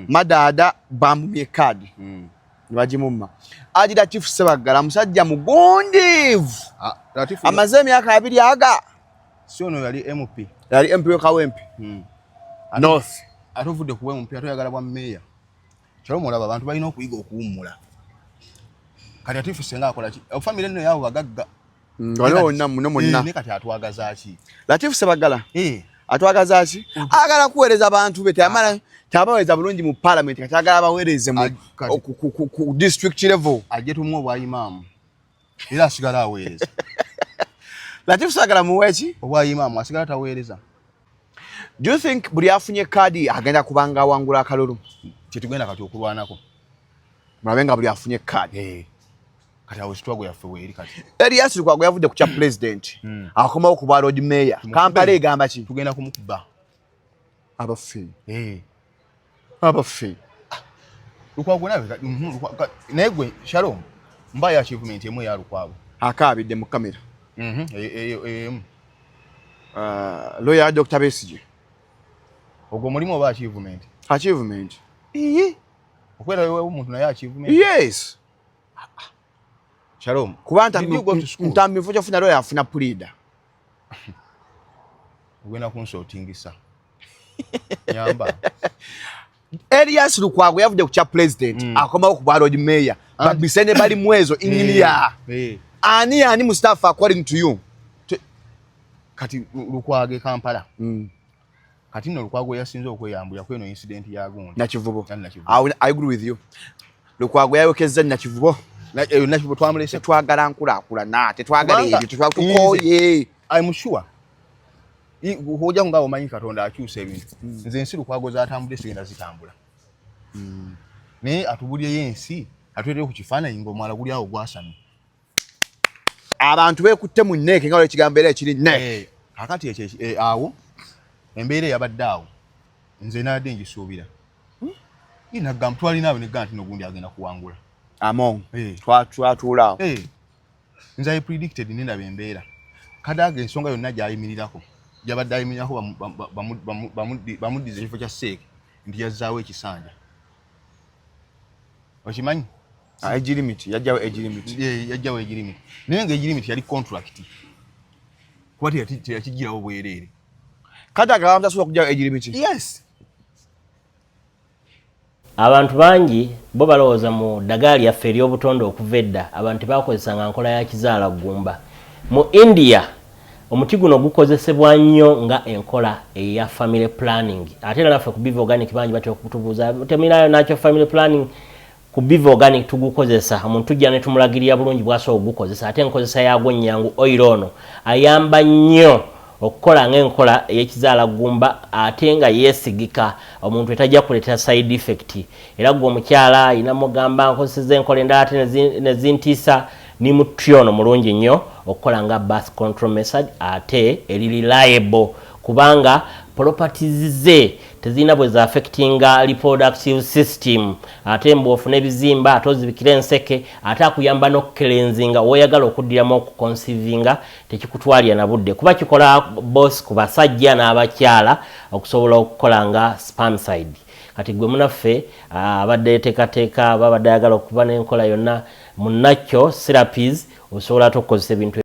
Madada bambumye kadi. Nibagimumma. Adi Latif Sebagala musajja mugondeevu. Latif amaze emyaka 2 aga. Si ono yali MP. Yali MP Kawempe. North. Atuvudde kuwe MP atoyagala bwa meya. Kyalo mulaba abantu balina okuyiga okuwummula. Kati Latif senga akola ki? Family nno yawo bagagga. Waliwo onna muno monna. Ne kati atwagaza ki? Latif Sebagala. Atwagaza ki? Agala kuweereza abantu be tamala tabaweza bulungi mu parliament kati agala baweereze mu ku district level. Ajje tumwe obwa imam. Era asigala aweereza. Latif Sebagala muwechi? Obwa imam asigala taweereza. Do you think buli afunye kadi agenda kubanga wangula akalulu? Kitugenda kati okulwanako. Mulabenga buli afunye kadi. Kati awo struggle yaffe weeri kati. Elias Lukwago yavudde ku kya president. Akomawo ku bwa road mayor. Kampala egamba ki? Tugenda kumukuba. Abafi. Abafi. Lukwago negwe Shalom. Mbaya achievement emu ya Lukwago. Akabidde mu kamera. Lawyer Dr. Besije. Ogwo mulimo ba achievement. Achievement. Okwera wewe umuntu naye achievement. Yes. Shalom. Kubanta mtambivu chafuna lawyer afuna pleader. Ugenda kunsotingisa. Nyamba. Elias Lukwago yavudde ku kya president. Akomawo ku bwa road mayor. Babisene bali mwezo engineer. Ani Mustafa according to you? Kati Lukwago Kampala. Kati no Lukwago yasinze okweyambula kweno incident ya gundi. Nakivubo. I agree with you. Lukwago yayokeza Nakivubo. Nakivubo twamulese twagala nkula na tetwagala ebyo tukoye. I'm sure. Hoja ngawo manyi Katonda akyusa ebintu. Nze ensi Lukwago zatambudde sigenda zitambula. Ne atubulye yensi atwere ku kifaananyi ng'omwala guli awo gwasami. Abantu bekutte mu nneke nga ekigambo era ekiri nneke. Kakati awo embeera yabadde awo nze nadde ngisuubira. Inagamba twalina awo ne ganti nogundi agenda kuwangula. Among. Twatuula. Nze I predicted nindaba embeera. Kadaga ensonga yonna gy'ayimirirako. Yabadde ayimirirako bamuddiza ekifo kya Seeke nti yazzaawo ekisanja. Okimanyi? Age limit, yajjawo age limit. Yajjawo age limit. Naye nga age limit yali contract. Kuba teyakigirawo bwereere. Kadaga bamutasobola okujjawo age limit? Yes. Abantu bangi bo balowooza mu ddagala lyaffe ery'obutonde okuva edda abantu bakozesanga nkola ya kizaala ggumba. Mu India omuti guno gukozesebwa nnyo nga enkola eya family planning. Ate era naffe ku Biva Organic bangi batera okutubuuza teminayo nakyo family planning. Ku Biva Organic tugukozesa omuntu tujja ne tumulagirira bulungi bw'asobola okugukozesa ate enkozesa yaagwo nnyangu oil ono ayamba nnyo okukola ng'enkola ey'ekizaala ggumba ate nga yeesigika omuntu etajja kuleeta side effect. Era gwe omukyala ayina mugamba nkozeseza enkola endala ate ne zintiisa ni muti ono mulungi nnyo okukola nga birth control method ate eri reliable kubanga properties ze tezina bwe za affectinga reproductive system ate mbofu nebizimba atozibikira enseke ate akuyamba n'okukelenzinga woyagala okuddiramu okuconcevinga tekikutwalya na budde kuba kikola boss ku basajja n'abakyala okusobola okukola nga spermicide. Kati gwe munaffe abadde teekateeka babadde ayagala okuba n'enkola yonna munakyo therapies osobola okukozesa ebintu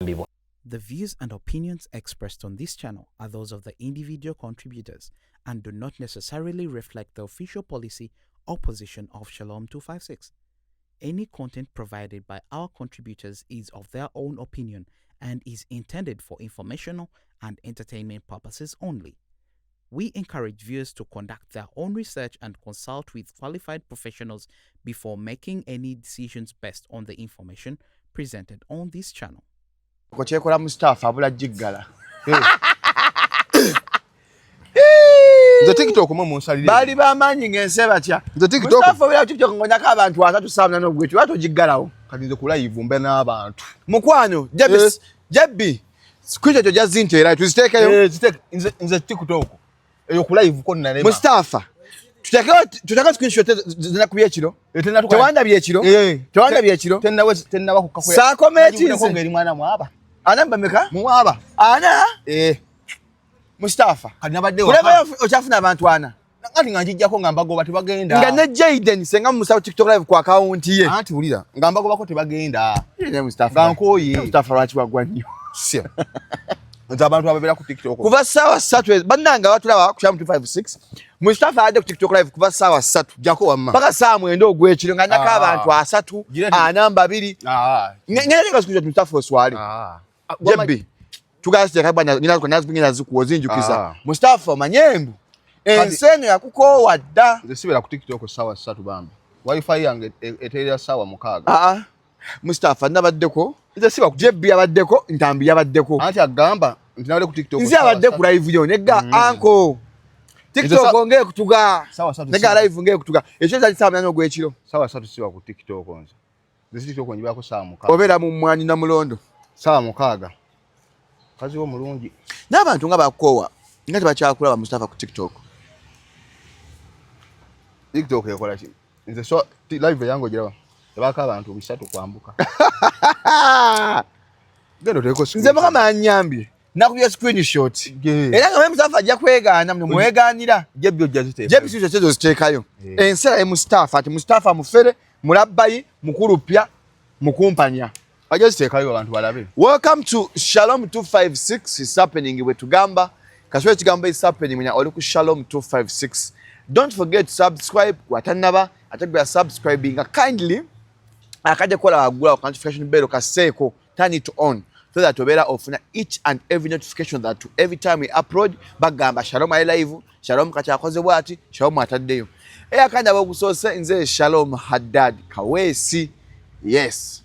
ebibwa. The views and opinions expressed on this channel are those of the individual contributors and do not necessarily reflect the official policy or position of Shalom 256. Any content provided by our contributors is of their own opinion and is intended for informational and entertainment purposes only. We encourage viewers to conduct their own research and consult with qualified professionals before making any decisions based on the information presented on this channel. Kochekola Mustafa abula jiggala. Nze TikTok mu munsalire. Bali bamanyi ngense batya. Nze TikTok. Mustafa bya TikTok ngonyaka abantu 370 n'ogwetu wato jiggalawo. Kati nze ku live mbe n'abantu. Mukwano, Jebbi. Sikuja jo jazinte era tuzitekeyo. Nze TikTok. Eyo ku live ko nalema. Mustafa. Tutaka screenshot zina kubyekiro. Tewanda byekiro. Tewanda byekiro. Tenna bakukakoya. Sa comment nze ngeri mwana mwaba. Anamba meka? Mwaba. Ana? Mustafa. Kati nabadde wa. Kuleba ochafuna abantu ana. ngati ngajijjako ngambago bati bagenda nga ne Jaden senga Mustafa TikTok live kwa account ye anti ulira ngambago bako tebagenda ne Mustafa gankoyi Mustafa lwaki wagwa nnyo sio abantu ababera ku TikTok kuva sawa 3 bannanga batulaba ku Shalom 256 Mustafa ade ku TikTok live kuva sawa 3 jako wamma paka saa mwendo ogwekiro nga ndaka abantu 3 namba 2 ngene kasikuja Mustafa oswali jebbi tugasite kabanya ngina ko nazibingira zikuwozinjukiza Mustafa manyembu enseno yakukowa dda nze sibera ku TikTok sawa 3 bambi wifi yange eteera sawa 6 Mustafa nabaddeko nze siba ku jebbi abaddeko ntambi yabaddeko anti agamba ntinawale ku TikTok nze abadde ku live yo nega anko TikTok onge kutuga sawa 3 nega live onge kutuga ekyo kyali saa 8 ogwekiro sawa 3 siba ku TikTok nze nze TikTok njibako saa 6 obera mu mwani na mulondo saa 6 kazi wo mulungi n'abantu nga bakowa nga tebakyakula ba Mustafa ku TikTok ekola ki nze so live yango girawa tebaka abantu 3 kwambuka gendo teko nze mukama anyambye nakubya screenshot era nga Mustafa ajja kwegaana mwe mwegaanira jebbi ojja zite jebbi sizo tezo ziteekayo ensera ya Mustafa ati Mustafa mufere mulabbayi mukulupya mukumpanya ajja ziteekayo abantu balabe. Welcome to Shalom 256 is happening with Tugamba kaswe kigambo is happening menya oli ku Shalom 256. Don't forget to subscribe watanaba ategwa subscribing kindly akaje kola wagula notification bell kaseko turn it on so that obera ofuna each and every notification that every time we upload bagamba Shalom live Shalom kachakoze bwati Shalom ataddeyo akanda bokusose nze Shalom Haddad Kawesi yes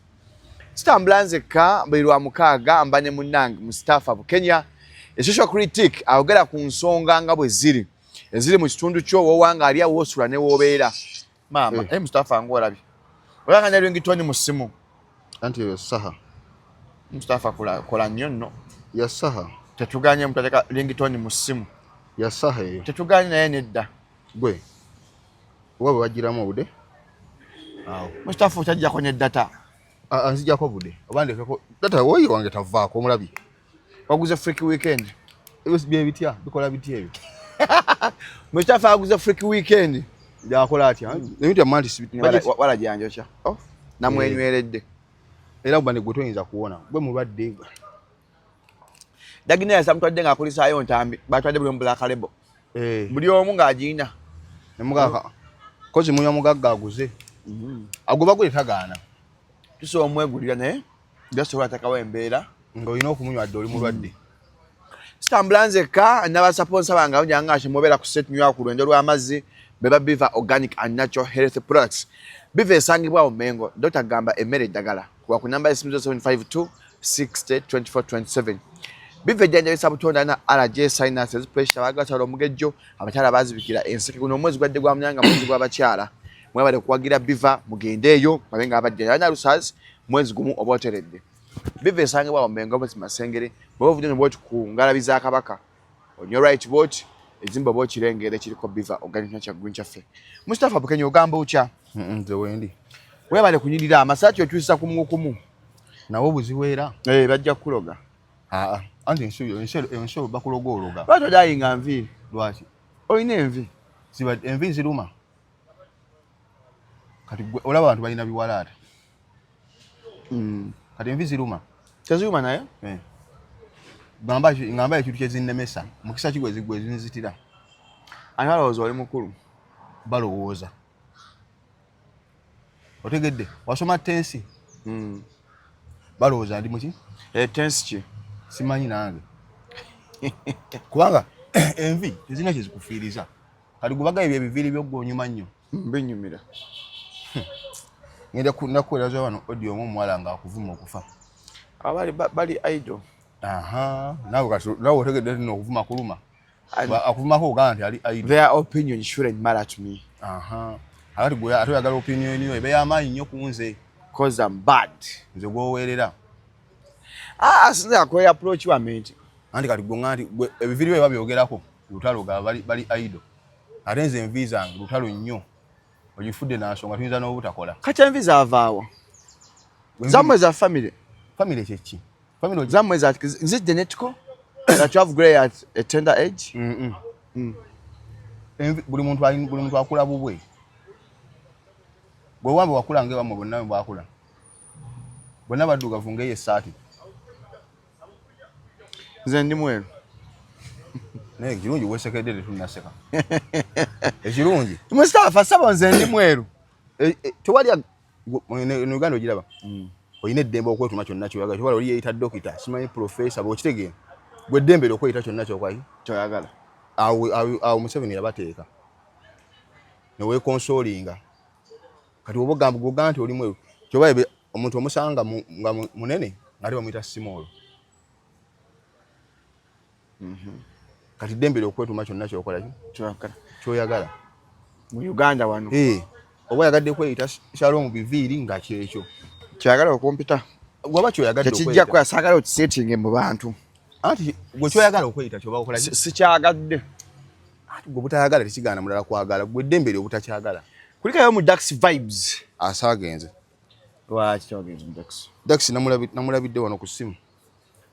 Stambulanze ka mbirwa mukaga ambane munange Mustafa bu Kenya social critic awogera ku nsonga nga bwe ziri eziri mu kitundu kyo wowanga ali awosula ne wobeera mama Mustafa ngolabi olanga ne lwingitoni mu simu anti yo saha Mustafa kola nnyo nno ya saha tetuganye mutaka lwingitoni mu simu ya saha tetuganye naye nedda gwe wabe wajiramu obude Mustafa otajja ko ne data anzija ko bude obandekeko data woyi wange tavaako omulabi waguze freaky weekend ebyo bye bitya bikola bitya ebyo Mustafa aguze freaky weekend yakola atya ebintu amanti sibitya wala janjocha namwenyweredde era ubane gwe toyinza kuwona gwe mulwadde dagina ya samtwadde nga akulisayo ntambi batwadde buli mbula kalebo buli omu ng'agiina nemugaka kozi munya mugagga aguze agoba gwe tagaana tuso omwegulira naye gasobola takawo embeera ng'olina okumunywa adde oli mulwadde Stambulanze ka n'abasponsa bange njanga ashimobera ku set nywa ku lwendo lw'amazzi Bebatawadde organic and natural health products biva esangibwa omengo Dr. Gamba emmere eddagala kuba ku namba esimu 0752 60 24 27 biva ejjanjabisa butonda na allergy sinuses pressure bagasala omugejjo abakyala bazibikira enseke guno omwezi gwadde gwa munyanga mwezi gw'abakyala mwebale kuwagira biva mugendeeyo babenga abajja na rusas mwezi gumu oboteredde biva esangibwa omengo bwe masengere bwe vudde n'oboti ku ngalabi za kabaka on your right watch ezimba bo kirengere kiriko biva organic natural green cafe Mustafa Bukenye ogamba ucha nze wendi webale kunyirira amasati okyusa kumukumu nawo buziweera bajja kuloga anti ensuyo bakulogologa bato dayinga nvi lwaki oyina envi siba envi ziruma kati olaba abantu balina biwalaata kati envi ziruma teziruma naye ngamba ekintu kyezinnemesa mukisa kigwe zinzitira ani balowooza oli mukulu balowooza otegedde wasoma tensi balowooza ndi muki tensi ki simanyi nange kubanga envi tezina kyezikufiiriza kati gubaga ebyo ebiviiri byogonyuma nnyo binyumira ngenda nakuweraza wano odi omu omuwala nga akuvuma okufa bali idol nawe otegedde nti okuvuma kuluma akuvumako ogamba nti ali idol their opinion shouldn't matter to me akati gwe ate oyagala opinion yo eba y'amaanyi nnyo ku nze cause I'm bad nze gwoweerera sinze akwere approach wa menti anti kati gwe nti ebiviiri bye babyogerako lutalo ga bali idol ate nze envi zange lutalo nnyo ogifudde nansonga tuyinza n'obutakola kati envi zaavaawo zammwe za family kyeki zammwe za is it genetical that you have grey at a tender age buli muntu akula bubwe bwe wambe wakula nge bamwe bonna bakula bonna baddugavu ngeye saati nze ndi mweru naye kirungi wesekedde tunaseka ekirungi Mustafa saba nze ndi mweru tewali ne Uganda ogiraba oyina eddembe okwetuma kyonna kyoyagala tewali oli yeeyita dokita simanyi professor bw'okitegeera gwe eddembe okweyita kyonna kyoyagala awo Museveni yabateeka ne weekonsolinga kati oba ogamba nti oli mweru kyoba omuntu omusanga nga munene ngate bamuyita Simolo kati eddembe okwetuma kyonna kyoyagala mu Uganda wano oba yagadde kweyita Shalom Biviiri nga kyekyo kyoyagala okumpita waba kyoyagadde tekijja kwa sagala okisetinge mu bantu anti gwe kyoyagala okweyita kyoba okola sikyagadde anti gwe butayagala tekigaana mulala kwagala gwe eddembe obutakyagala kulikayo mu Dax vibes asaagenze lwaki kyagenze mu Dax Dax namulabidde wano ku ssimu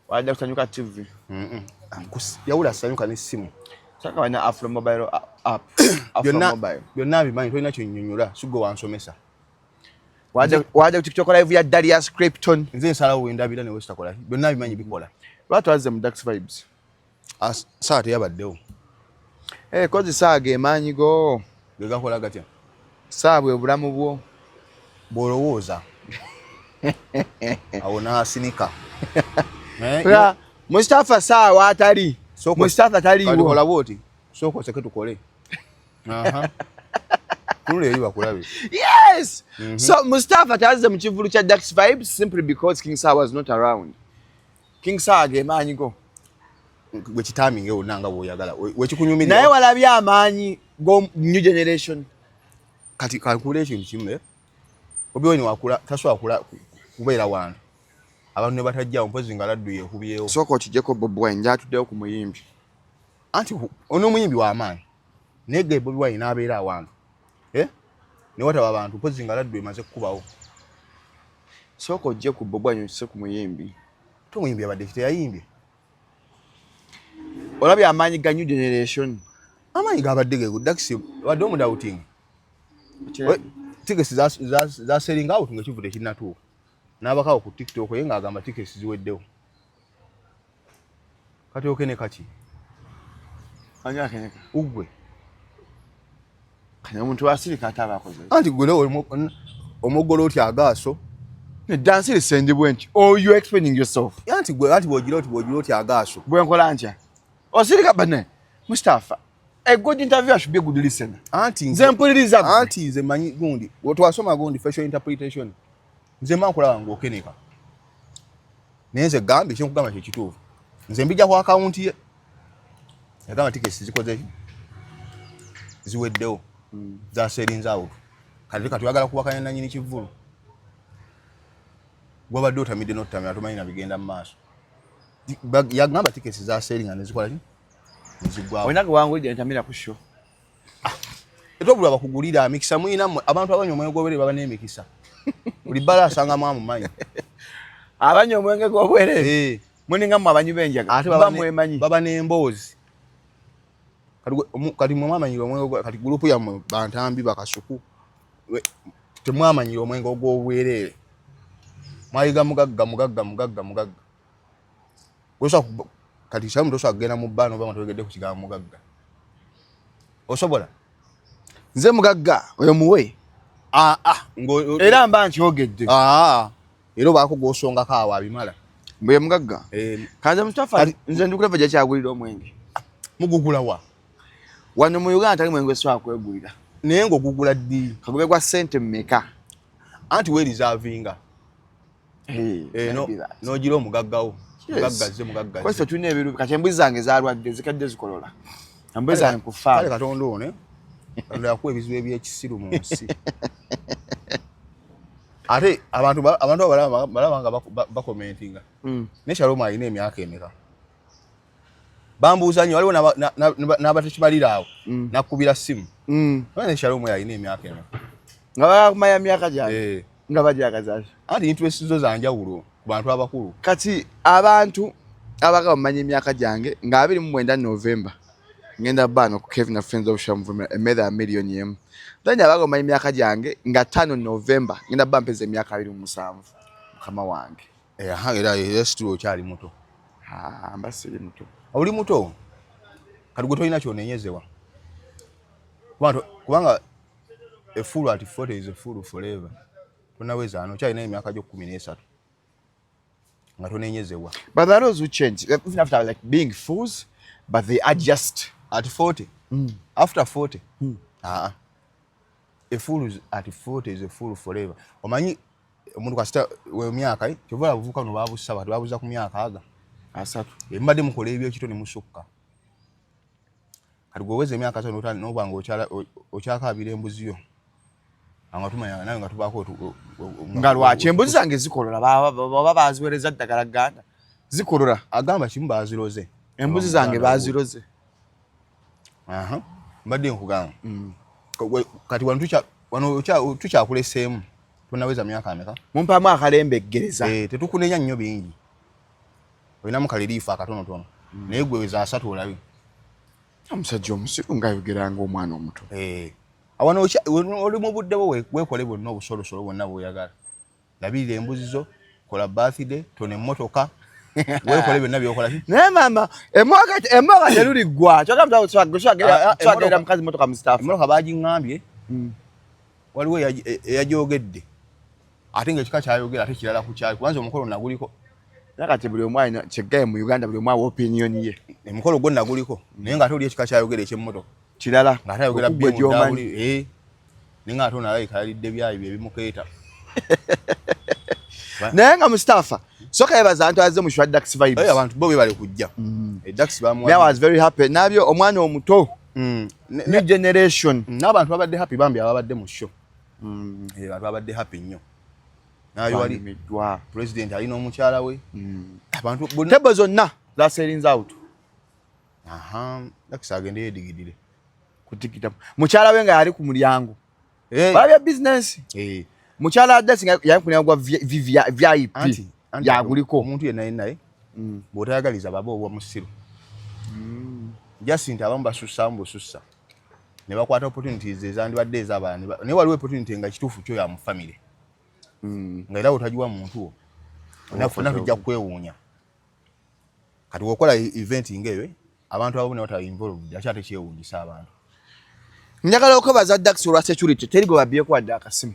wajja kutanyuka TV yawula asanyuka n'essimu saka wana Afro Mobile app byonna bimanyi tolina kyonnyonnyola sigwe wansomesa wajja ku TikTok live ya Darius Krypton nze nsalawo wendabira ne wesitakola byonna bimanyi bikola lwatu wazze mu Dax vibes saa teyabaddewo kozi saa gemanyi go gegakola gatya saa bwe bulamu bwo bwolowooza awo naasinika Mustafa saa watali Mustafa taliwo olaba oti sooka oseke tukole tunula eri bakulabe yes so Mustafa tazze mu kivulu kya Dax vibes simply because King Sir was not around King Sir gemanyi go gwe kitaminge wonna nga bw'oyagala wekikunyumirira naye walabye amaanyi go new generation kati kalkula ekintu kimu obiweni wakula tasobola kubeera wantu abantu ne batajjawo mpozi nga laddu yeekubyewo sooka okijjeko Bobi Wine njatuddewo ku muyimbi anti ono omuyimbi w'amaanyi naye ge Bobi Wine n'abeera awantu ne wataba abantu mpozi nga laddu emaze kukubawo sooka ojje ku Bobi Wine okise ku muyimbi ate omuyimbi abadde kiteyayimbye olabye amaanyi ga new generation amaanyi gabadde ge Dax wadde omudawutingi tikesi zaseringa awo tunga ekivu tekinnatuuka n'abakawo ku TikTok ye ng'agamba tikesi ziweddewo kati okene kaki ani akeneka ugwe kanya omuntu wasirika ate abakoze anti gwe omugolo otya agaaso dansi lisendibwe nti you explaining yourself anti bw'ogira otya agaaso bwe nkola ntya osirika bane Mustafa a good interview should be a good listener anti nze mpuliriza anti nze manyi gundi twasoma gundi facial interpretation nze mankola wange okeneka naye nze gambi kyenkugamba kyekituufu nze mbijja ku akawunti ye yagamba tikesi zikoze ziweddewo zaserinze awo kati tuyagala kuwakanya nanyini kivulu gwabadde otamidde n'otutamira tomanyi nabigenda mu maaso yagamba tikesi zaseringa nezikola ki nezigwawo oinaga wangulidde ntamira ku show etobulwa bakugulira mikisa mwina abantu abanywa omwenge gw'obwerere baba n'emikisa buli bbala asanga mwamumanyi abanywa omwenge gw'obwerere muninga mu abanyi b'enjaga ate bamwemanyi baba n'emboozi kati mwamanyira omwenge kati gurupu yammwe bantambi bakasuku temwamanyira omwenge ogw'obwerere mwayiga mugagga kati kyamu tosobola kugenda mu bbaano oba nga totegedde ku kigambo mugagga osobola nze mugagga oyo muwe era mba nkyogedde era obaako gw'osongako awo abimala mbwe mugagga kanze Mustafa nze ndikulava gye kyagulira omwenge mugugula wa wano mu Uganda tali mwenge osobola kwegulira naye ng'ogugula ddi kagube gwa ssente mmeka anti weerizavinga n'ogira omugaggawo mugaggaze kwese tulina ebirubi kati embuzi zange zalwadde zikadde zikolola embuzi zange kufa kale katonda one katonda yakuwa ebizibu ebyekisiru mu nsi ate abantu balaba nga bakomentinga ne Shalom alina emyaka emeka bambuuza nnyo waliwo n'abatekibalira awo nakubira ssimu ne Shalom alina emyaka emeka nga bakumanya myaka gyange nga bajagazaaki anti interest zo zanjawulo ku bantu abakulu kati abantu abaga bamanya emyaka gyange nga 29 November ngenda bano ku Kevin Friends of Shamvumira emeda million yem then abago mai myaka jange nga 5 November ngenda bampeze emyaka 27 mukama wange era yes tu cyali muto mbasiri muto oli muto kati gwe tolina kyonenyezebwa kubanga a fool at 40 is a fool forever tunaweza ano cyalina emyaka gyo 13 nga tonenyezebwa but there are those who change even after like being fools but they adjust at 40 after 40 a fool at 40 is a fool forever omanyi omuntu kwasta we myaka kyovala buvuka no babusaba babuza ku myaka aga asatu embadde mukola ebyo kito ne musukka kati gwe weze myaka asatu n'obanga okyakabira embuzi yo anga tumanya nayo nga tubako ngalwache embuzi zange zikolola baba baziwereza ddagala ganda zikolola agamba kimu baziroze embuzi zange baziroze mbadde nkugamba kati wano tukyakuleseemu tunaweza myaka ameka mumpamu akalembe gereza tetukunenya nnyo bingi olinamu kaliriifa akatonotono naye gwe weza asatu olabi omusajja omusiru ng'ayogeranga omwana omuto awano oli mu budde bwo weekole bwonna obusolosolo bwonna bw'oyagala labirira embuzi zo kola birthday tona emmotoka weekole byonna byokola naye mama emmotoka teruliggwa kyagenda mukazi motoka Mustafa emmotoka bagiŋŋambye waliwo eyajogedde ate ng'ekika kyayogera ate kirala ku kyali kubanza omukolo naguliko nakati buli omu alina kyeggaye mu Uganda buli omu awa opinion ye emukolo gwo naguliko naye ng'ate oli ekika kyayogera eky'emmotoka kirala ng'ate ayogera byomani naye ng'ate onalayika yalidde byayi bye bimukeeta naye nga Mustafa soka yebaza abantu azze mu shwa Dax vibes abantu bo bale kujja Dax bamuwa I was very happy nabyo omwana omuto new generation n'abantu babadde happy bambi ababadde mu show abantu babadde happy nnyo nayo wali president alina omukyala we abantu tebo zonna za sellings out Dax agende yedigidire kutikita mukyala we nga yali ku mulyango balabya business mukyala Dax yali ku mulyango VIP yaguliko omuntu yenna naye bw'otayagaliza baba obwa musiru Jacinta abamu basussa mbusussa ne bakwata opportunities ezandibadde ez'abaana naye waliwo opportunity nga kituufu kyo ya mu family nga era otagiwa muntu wo nafuna tujja kwewuunya kati wokola event ng'eyo abantu abo ne bata involved akyate kyewuunyisa abantu njagala okubaza Dax olwa security teri gwe babyeko wadde akasimu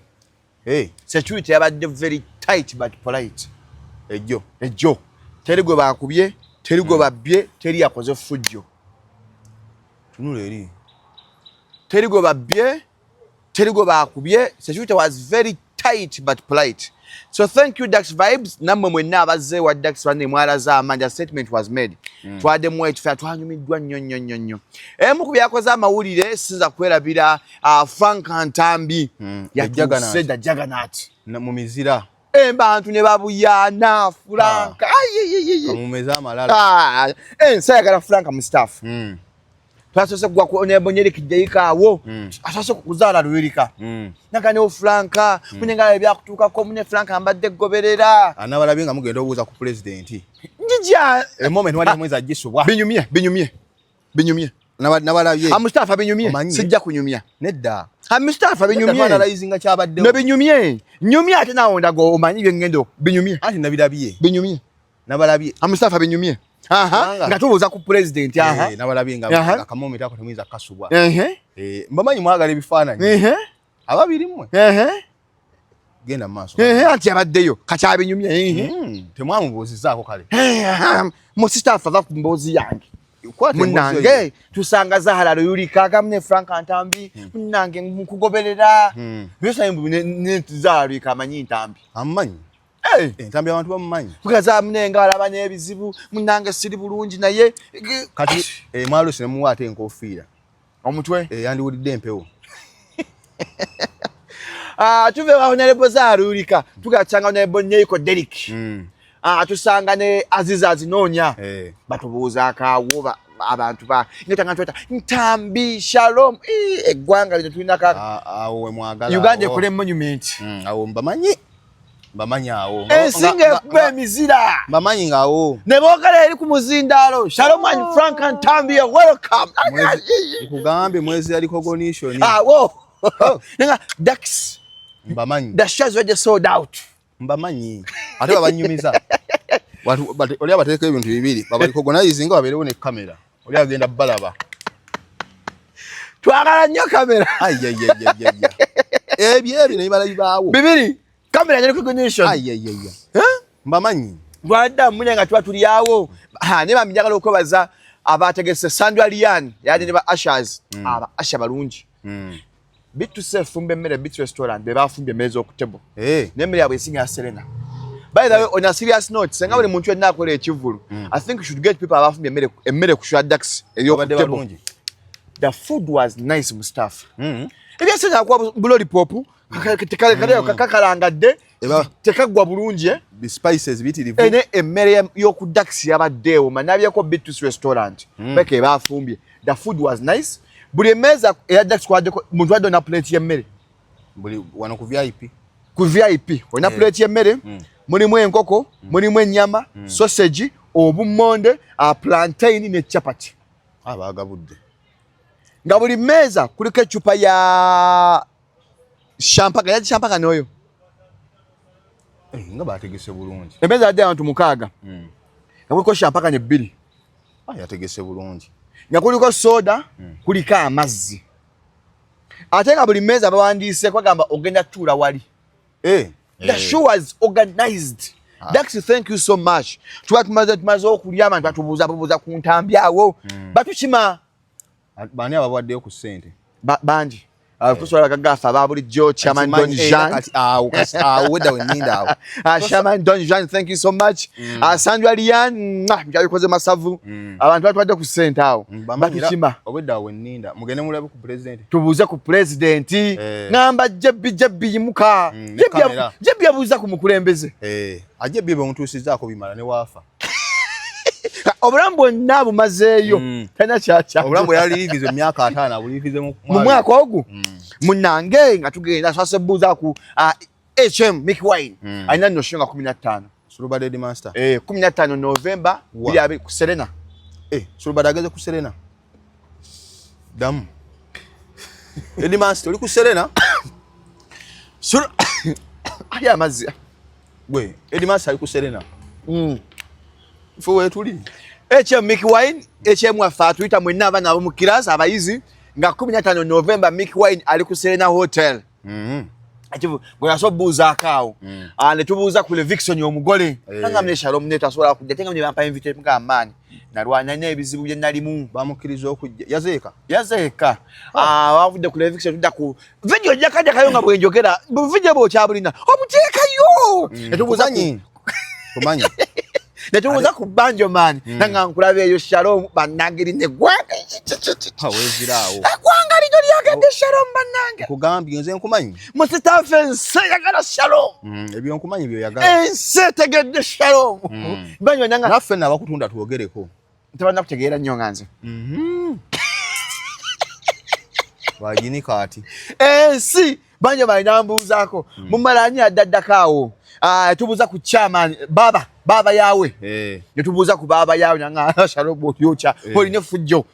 security yabadde very tight but polite ejjo teri gwe bakubye teri gwe babbye teri yakoze fujjo tunula eri teri gwe babbye teri gwe bakubye security was very tight but polite so thank you Dax vibes namwe mwenna abazze wa Dax bane mwalaza amanja statement was made twade mwe tufa twanyumiddwa nnyo emu ku byakoze amawulire siza kwerabira Frank Ntambi yajagana Juggernaut mu mizira bantu ne babuyana Frank kamumeza amalala sayagala Frank Mustafa twasose gwa ko ne bonyeri kijayikawo asose kuzaala lwirika nakane Franka kunyenga ebyakutuka ko mune Franka ambadde goberera anabalabye nga mugenda obuuza ku president njija moment wali mwezi agisubwa binyumye nabalabye Mustafa binyumye sijja kunyumya nedda Mustafa binyumye analyzing kyabadde ne binyumye nyumya ate nawo ndago omanyi byengendo binyumye ati nabirabye binyumye nabalabye Mustafa binyumye nga tubuuza ku president nabalabye nga akamomita ako temwiza kasubwa mbamanyi mwagala ebifaananyi ababiri mmwe genda mu maaso anti abaddeyo kakyabinyumye temwamubuuzizaako kale Mustafa va ku mboozi yange munange tusanga Zahara Luyulika agamne Frank Ntambi munange nkugoberera byosayimbu ne Zahara Luyulika amanyi Ntambi amanyi Ntambi abantu bamumanyi kugaza munenga alaba n'ebizibu munange siri bulungi naye kati mwalo sinemuwa ate enkofiira omutwe yandiwulidde empewo tuve wa Honorable Zahara Luyulika tugachanga Honorable Nyeiko Derek tusanga ne Aziza Azinoonya batubuuza akaawo abantu ba ngetanga tweta Ntambi Shalom eggwanga lino tulina awo we mwagala Uganda ekole monument awo mbamanyi Bamanyawo. Ensinga ekuba emizira. Bamanyi ngawo. Ne boogera eri ku muzindaalo. Shalom and Frank and Tambia, welcome. Kugambe mwezi ali cognition. Whoa. Nenga Dax. Bamanyi. The shares were just sold out. Bamanyi. Ate babanyumiza. Oli abateeka ebintu bibiri. Babali cognize nga baberewo ne kamera. Oli agenda balaba. Twagala nnyo kamera. Ayayayayaya. Ebyo ne bibala bibaawo. Bibiri. Kamera nyali recognition. Ayayayaya. Bamanyi. Lwada mune nga tuli awo. Ne bamijagala okwebaza abategese Sandra Lian yali ne ba Ashers. Aba Asha balungi. Bitu sefumbe mmere Bit restaurant be bafumbye meza okutebo. Nemmere yabwe esinga Serena. By the way, on a serious note, senga buli muntu yenna akola ekivulu. I think we should get people abafumbye emmere ku Dax ey'okutebo. The food was nice, Mustafa. Ebyasenya kwa buloli popu, kakalangadde, tekagwa bulungi. The spices bitirivu. Ene emmere y'oku Dax yabaddeewo, manabyeko Bit restaurant. Beke bafumbye. The food was nice. Buli emmeeza eya Dax kwaddeko muntu adde na plate y'emmere. Buli wano ku VIP. Ku VIP, olina plate y'emmere, mulimu enkoko, mulimu ennyama, sausage, obummonde, plantain ne chapati. Baagabudde. Nga buli mmeeza kuliko ecupa ya champagne, ya champagne n'oyo. Nga baategese bulungi. Emmeeza yadde abantu 6. Nga kuliko champagne 2. Yategese bulungi. Nga kuliko soda, kuliko amazzi. Ate nga buli mmeeza bawandiise kwagamba ogenda tuula wali. The show was organized. Dax, thank you so much. Tumaze okulya abantu batubuuza ku ntambi awo. Batukima. Bani ababwaddeyo ku ssente? Bangi. Kusobola kagafa ababulijjo Chairman Don Jean. Wedda wenninda awo. Chairman Don Jean, thank you so much. Sandra Lian, byabikoze masavu. Abantu batwadde ku ssente awo. Batukima. Wedda wenninda. Mugende mulabe ku president. Tubuuze ku president. Ngamba jebbi yimuka. Jebbi yabuuza ku mukulembeze. Ajebbi bemutuusizzaako bimala ne waafa. Obulamu bwonna bumazeeyo. Tana kyacha. Obulamu yali livize emyaka 5 abulivize mu mwaka ogwo. Munange nga tugenda sasebbuuza ku HM Mick Wine. Alina nno shinga 15. Sulubade di master. 15 November bili ku Serena. Sulubade ageze ku Serena. Damu. Edi master oli ku Serena? Aya mazi. Gwe, Edi master ali ku Serena. Fuwe tuli. HM Mick Wine, HM wafa tuita mwenna abana abo mu class abayizi nga 15 November Mick Wine ali ku Serena Hotel. Ativu gwe asobuuza akaawo. Ne tubuuza ku Leviction omugole. Nanga mne Shalom ne tasobola kujja tenga mne bampa invite mga amaani. Nalwana n'ebizibu bye nalimu. Bamukkiriza okujja. Yazeeka. Wavudde ku Leviction tudda ku video jakajja kayo nga bwenjogera. Video bo kyabulina. Obuteekayo. Netubuuza nyi. Kumanyi. Netubuuza ku banjo man. Nanga nkulabe eyo Shalom bannange ne gwanga. Weziraawo. Gwanga lijo lyagende Shalom bannange. Kugambye nze nkumanyi. Mustafa ense yagala Shalom. Ebyo nkumanyi byo yagala. Ense tegedde Shalom. Banjo nanga naffe nabakutunda twogereko. Tabana kutegeera nnyo nganze. Wajini kati. Ensi banjo balinambuuzaako. Mumalanyi addaddakaawo. Tubuuza ku chairman baba yawe. Netubuuza ku baba yawe nanga Shalom yocha. Olina fujjo.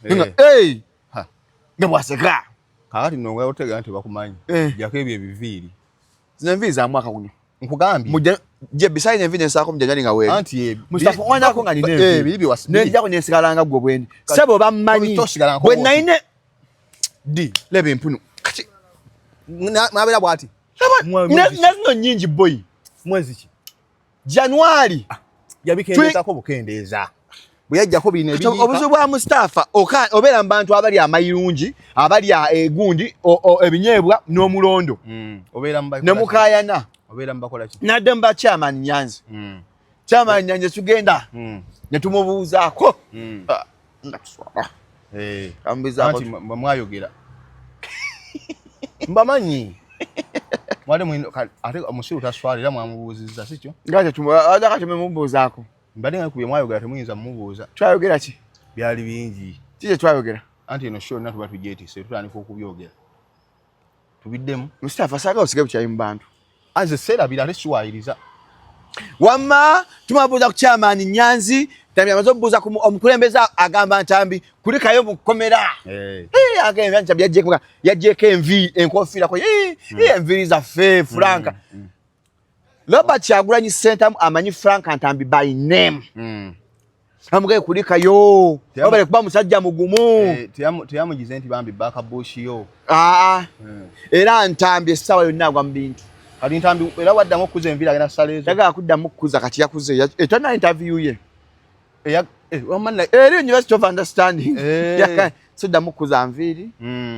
Ngabwaseka. Kakati nonga otegera nti bakumanyi. Jako ebyo ebiviiri. Zino enviiri za mwaka guno. Nkugambye. Je beside enviiri nsako mujajali nga wewe. Anti Mustafa wanako nga nine enviiri. Bibi wasi. Nenjako nesigalanga gwe bwendi. Sebo bammanyi. Bwe naine di lebe empunu. Kati mwabera bwati. Nazino nyingi boy. Mwezi ki? January. Yabikendeezako bukendeeza. Buyajjako bino ebiyiika. Obuzibu bwa Mustafa obeera mu bantu abali amayirungi, abali egundi, ebinyeebwa n'omulondo. Obeera mu ne mukayana. Obeera mu bakola ki? Nadde mba chairman Nyanzi. Chairman Nyanzi tugenda. Ne tumubuuzaako. Ndakuswala. Kambizaako. Anti mwayogera. Mbamanyi. Mwale mwino ate omusiru taswalira mwamubuuzizza sikyo? Ngate tumwaga mubuuzaako. Mbadde nga kubye mwayogera temuyinza mumubuuza. Twayogera ki? Byali bingi. Kije twayogera. Anti eno show natu batujeetise tutandika okubyogera. Tubiddemu. Mustafa saga osigaye bukyayi mu bantu. Anze seerabira ate siwaayiriza. Wamma tumabuuza ku chairman Nyanzi Ntambi amaze okubuuza ku omukulembeze agamba Ntambi kulikayo mu kkomera. Agamba Ntambi yagyeko envi enkofiira ko enviri zaffe Franka. Robert Kyagulanyi Ssentamu amanyi Franka Ntambi by name. Amugaye kulikayo obale kuba musajja mugumu. Teyamugize nti bambi baka bushiyo. Era Ntambi essawa yonna agwa mu bintu. Kati Ntambi era waddamu okukuza enviri agenda salezo. Yagala kuddamu kukuza kati yakuze. Etonna interview ye. University of Understanding. Siddamu kukuza nviri.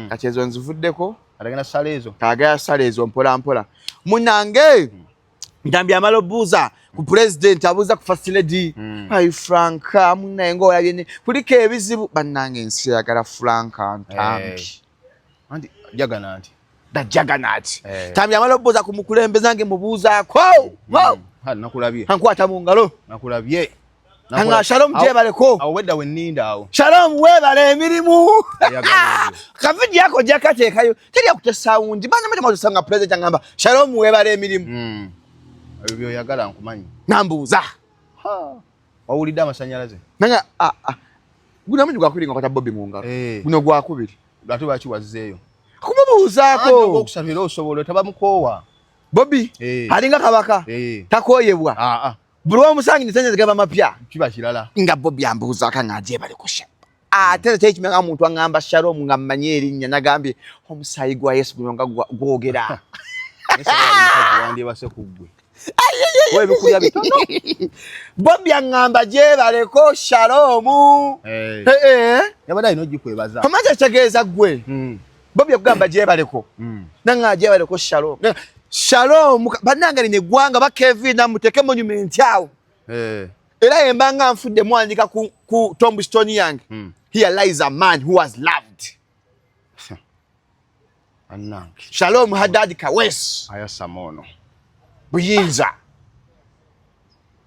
Kati ezo nzivuddeko. Agenda salezo. Agenda salezo mpola mpola. Munange Ntambi amala obuuza ku president abuuza ku first lady. Ayi Franka munnaye ng'olabye kuliko ebizibu bannange ensi yagala Franka Ntambi. Anti jagana anti. Da juggernaut. Ntambi amala obuuza ku mukulembeze nange mubuuzaako. Nakulabye. Ankwata mu ngalo. Nakulabye. Anga Shalom jebaleko. Awo wedda wenninda awo. Shalom webale emirimu. Kavidi yako jakateekayo. Teri akutesa wundi. Bana mwe mazosanga president angamba Shalom webale emirimu. Ebyo yagala nkumanyi. Nambuuza. Wawulidde amasanyalaze. Nanga guna mungu gwakulinga kwata Bobby mu ngalo. Guno gwakubiri. Lwatu baki wazzeeyo. Kumubuuzaako. Okusabira osobola tabamukoowa. Bobby alinga kabaka. Takoyebwa. Buli omusangi nsenze zigaba mapya. Kiba kirala. Nga Bobby ambuuza kangaje bali kusha. Ate tekimenya muntu angamba Shalom nga mmanye erinnya nagambye omusayi gwa Yesu guyonga gwogera. Wandi base kugwe. Wewe bikuya bitono. Bobby angamba je baleko Shalom. Yabada ino gikwebaza. Kamaze tegeeza gwe. Bobby akugamba je baleko. Nanga je baleko Shalom. Shalom bananga ne gwanga ba Kevin na muteke monument yawo. Era embanga nfudde mwandika ku tombstone yange. Here lies a man who was loved. Anange. Shalom Hadad Kawesu. Aya samono. Buyinza.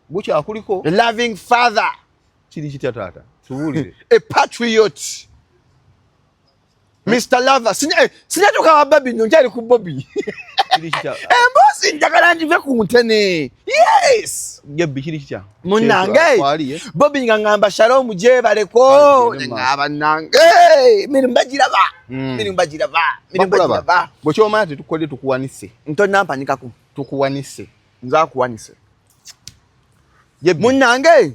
Bucha akuliko. A loving father. Kiri kitya tata. Tubulire. A patriot. Mr. Lover. Sinatoka wa Bobby nonjali ku Bobby. Kiri kitya. Mbosi njagala njive ku ntene. Yes. Gebbi kiri kitya. Munange. Bobby ngangamba Shalom je baleko. Ngaba nange. Mirimbagiraba. Mirimbagiraba. Bw'okyo omanya tukolye tukuwanise. Ntonna mpanikako. Tukuwanise. Nza kuwanise. Munange.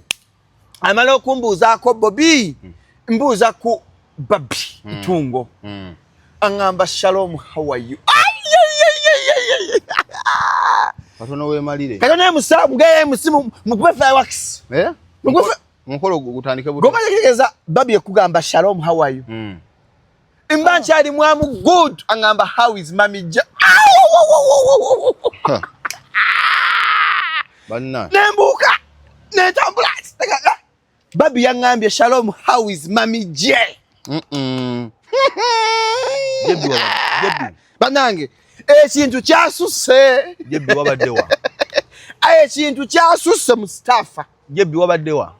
Amala okumbuuzaako Bobby. Mbuuza ku Babi Tungo. Angamba Shalom, how are you? Katono we malire. Katono musamu gaye musimu mugwe fireworks. Mukolo gutandike buto. Goma yegeza Babi ekugamba Shalom, how are you? Imbanchi ali mwamu good. Angamba how is Mami Ja? Banna. Nembuka. Netambula. Babi yangambye Shalom, how is Mami J? Jebi. Banange ekintu kyasusse. Jebi wabaddewa. Ekintu kyasusse Mustafa. Jebi wabaddewa.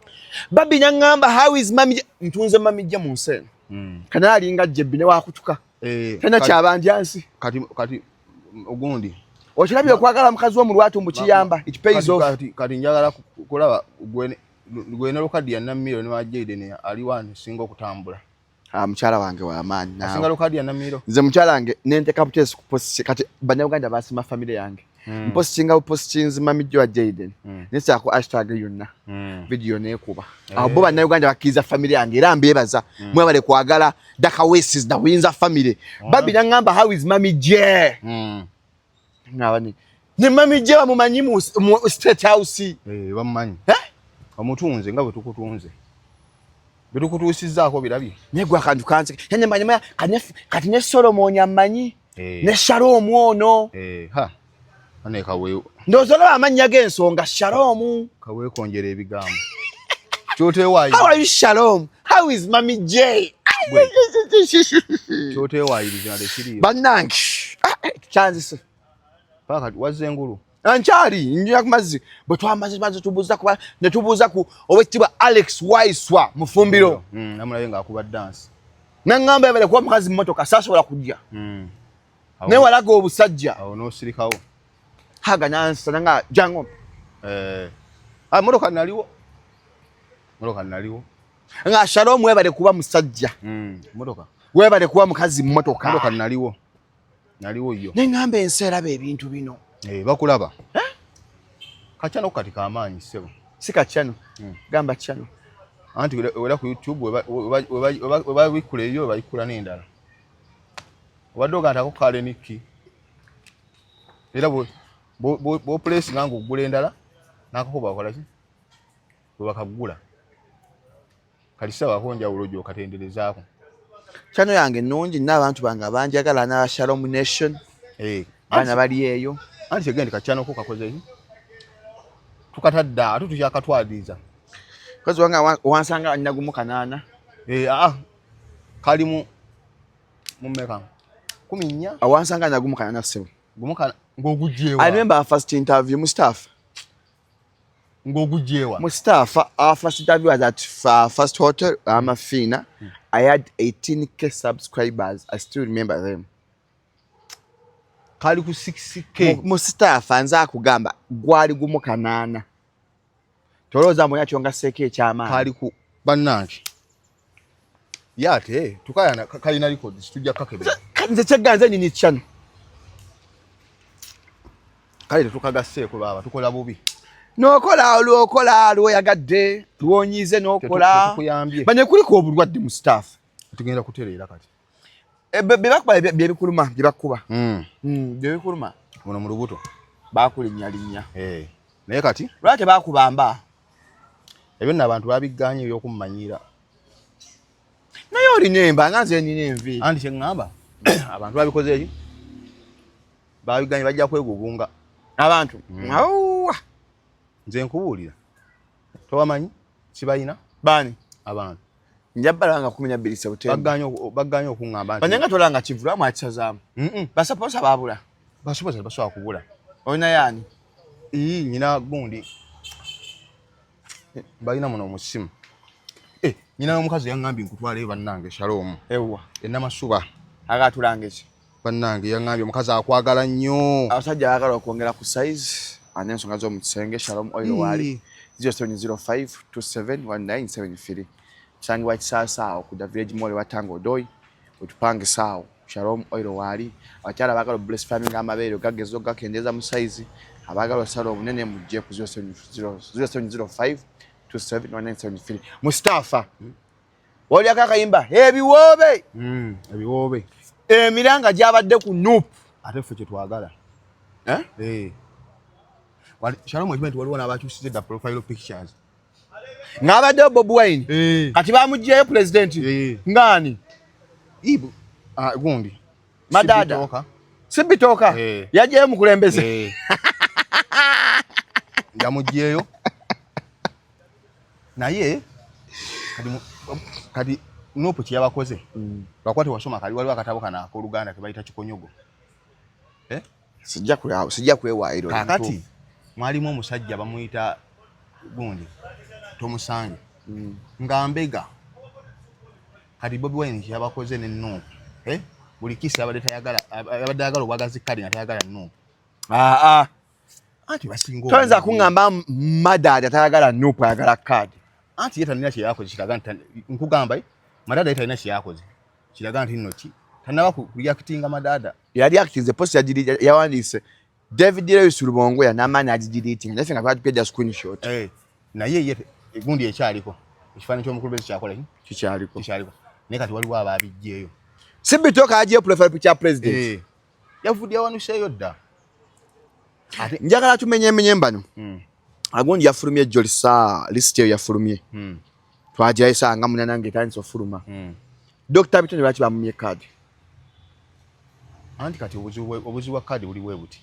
Babi nyangamba how is Mami J? Ntunze Mami J mu nsene. Kana alinga Jebi ne wakutuka. Tena kyabandyansi. Kati ogundi. Okirabye okwagala mukazi wo mu lwatu mu kiyamba. It pays off. Kati njagala kulaba gwene lokadi ya Namiro ne wajede ne ali wani singo kutambula. Mukyala wange wa maani nawe. Asinga lokadi ya Namiro. Nze mukyala wange nenteka butesi ku post kati bannayuganda basima family yange. Postinga postinze Mami Jo Jaden. Nesa ku hashtag yonna. Video nekuba. Abo bannayuganda bakiza family yange era mbebaza. Mwebale kwagala Daka Wesis na Winza family. Babi nangamba how is Mami J? Ngabani. Ne Mami J bamumanyi mu state house. Bamumanyi. Bamutunze nga bwe tukutunze. Bitukutuusizzaako birabye. Negwa kantu kanse. Nyamanya kati ne Solomon amanyi. Ne Shalom ono. Ane kawe. Ndozola amanya g'ensonga Shalom. Kawe konjera ebigambo. Kyote wayi. How are you Shalom? How is Mami J? Kyote wayi bizana lekiri. Bannange. Chances. Paka wazze ngulu. Anchari njya kumazi bwetwamaze tubuza ku ne tubuza ku owetibwa Alex Waiswa mufumbiro namulaye nga akuba dance nangamba yabale kwa mukazi mmotoka sasobola kujja ne walaga obusajja awo no sirikawo haga nansa nanga jango Motoka naliwo. Nga Shalom webale kuba musajja. Motoka. Webale kuba mukazi mmotoka. Motoka naliwo yo. Nengambe enseera ebintu bino. Bakulaba. Kachano kati kamaanyi sebo. Si kachano. Gamba chano. Anti wera ku YouTube weba bikule yo bayikula n'endala. Wadoga atako kale niki. Era bo place ngangu gula endala nakako bakola ki? Bakagula. Kalisa bakonja ulojo katenderezaako. Chano yange nungi n'abantu banga banjagala na Shalom Nation. Bana bali eyo. Anti segende kachano ko kakoze ki? Tukatadda atu tujakatwadiza. Kazi wanga wansanga nyagumu kanana. Kali mu meka. Kuminya. Awansanga nyagumu kanana sebo. Gumuka ngogujewa. I remember our first interview, Mustafa. Ngogujewa. Mustafa, our first interview was at First Hotel, Amafina. I had 18k subscribers. I still remember them. Kali ku 6k. Mustafa nza kugamba gwali gumu kanana. Toloza moya kyonga seke kyama. Kali ku bannanki. Yate tukayana kalina record studio kakebera. Nze kyeganze nini chano. Kale tukagaseeko baba tukola bubi. Nokola yagadde luonyize nokola. Banye kuliko obulwadde Mustafa. Tugenda kutereera kati. Bebakuba byebikuluma byebakuba. Byebikuluma. Muno mu lubuto. Bakulinya. Naye kati lwate bakubamba. Ebyo n'abantu babiganye ebyokumanyira. Naye olinemba nganze nina envi. Andi kye ngamba abantu babikoze eki? Babiganye bajja kwegugunga. Abantu. Nze nkubuulira. Towamanyi kibayina? Bani? Abantu. Njabbalanga kumenya bilisa hotel. Baganye okungamba nti. Banyanga tolanga kivula mu akisazaamu. Basaposa babula. Basoboza basobola kubula. Oyina yani? Nyina gundi. Balina muno mu simu. Nyina n'omukazi yangambye nkutwale bannange Shalom. Ewa. Ennamasuba. Agatulange ki? Bannange yangambye omukazi akwagala nnyo. Abasajja baagala okwongera ku size. Anensonga z'omu kisenge Shalom oil wali. 0705271973. Changi wa kisasa okuda village mall wa Tango Doi. Utupange sawa. Shalom oil wali. Abakyala baagala bless family ng'amabeere gagezo gakendeza mu size. Abagala osala obunene mujje ku 0705271973. Mustafa. Wali akakayimba ebiwoobe. Ebiwoobe. Emiranga gyabadde ku Nup. Ate ffe kye twagala. Shalom ekimanyi waliwo n'abakyusize da profile pictures. Ng'abadde Bob Wine. Kati bamugjeyo president. Ngani? Ibu. Gundi. Madada. Sibitoka. Yajeyo mukulembeze. Yamugjeyo. Naye kati Nupu kyabakoze. Bakwate wasoma kali waliwo akatabo kana akoluganda kebayita Kikonyogo. Sijja kwewaayiro. Kakati mwalimu omusajja bamuyita gundi Tomusange. Ngambega. Kati Bobi Wine kyabakoze ne Nupu. Buli kisa abadde ayagala obwagazi kali nga tayagala Nupu. Anti basingo. Toyinza kuŋŋamba Madada tayagala Nupu ayagala kadi. Anti yeta nina kyeyakoze kiraga nti nkugamba Madada yeta nina kyeyakoze kiraga nti nno ki tanaba kureactinga Madada. Yali active post yawandiise David Lewis Lubongo ya n'amaanyi agideleting. Naye nga twatupedda screenshot. Naye ye gundi ekyaliko ekifaananyi ky'omukulu bezi kyakola kikyaliko. Naye kati waliwo abaabijjeeyo. Sibitoka agiye profile picture president. Yavudde yawanuseeyo dda. Njagala tumenye mbano. Agundi yafulumye Jolisa list eyo yafulumye. Twajayo sanga munanange tandise ofuluma. Dr. Bitone lwaki bamumye kadi. Anti kati obuzibu bwa kadi buli webuti.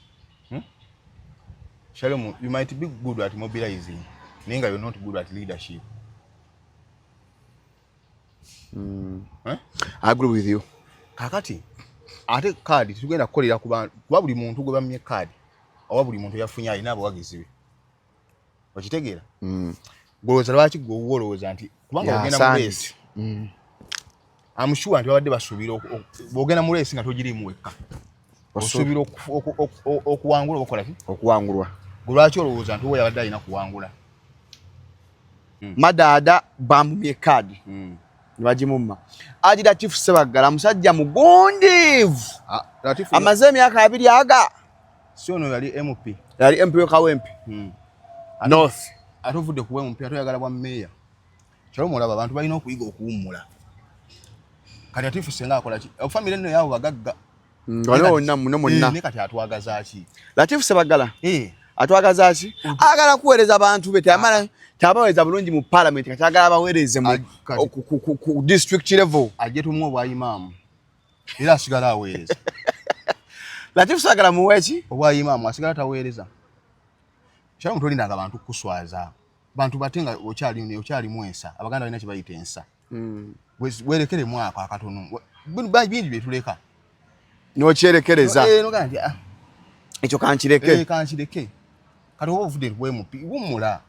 Shalom, you might be good at mobilizing. Nenga you're not good at leadership. I agree with you. Kakati ate kadi tugenda kukolera ku bantu kuba buli muntu gwe bamye kadi oba buli muntu yafunye alina abawagizi be. Okitegeera? Golooza lwaki gwe wolowooza nti kubanga ogenda mu race. I'm sure nti babadde basuubira bw'ogenda mu race nga togirimu wekka. Osuubira okuwangula okola ki? Okuwangulwa. Lwaki olowooza nti we yabadde alina kuwangula? Madaada bamumye kadi nibagimumma. Haji Latif Ssebaggala musajja mugondeevu amaze emyaka 2 aga. Si ono yali MP. Yali MP w'Kawempe North. Ate ovudde ku MP atoyagala bwa mmeeya. Kyalo mulaba abantu balina okuyiga okuwummula. Kati Latif senga akola ki? Family nno yaabo bagagga. Waliwo wonna muno monna. Ne kati atwagaza ki? Latif Ssebaggala atwagaza ki? Agala kuweereza abantu be tabaweereza bulungi mu parliament kati agala baweereze ku district level. Ajje tumwe obwa imaamu. Era asigala aweereza. Latif Ssebaggala muweeki? Obwa imaamu asigala taweereza. Kyalo mutolindanga abantu kuswaza. Bantu batenga okyali mwensa. Abaganda balina kye bayita ensa. Werekere mwaka akatono. Bingi byetuleka. N'okyerekereza. Nogandi ekyo kankireke. Kankireke. Kati oba ovudde bwemupi wummula.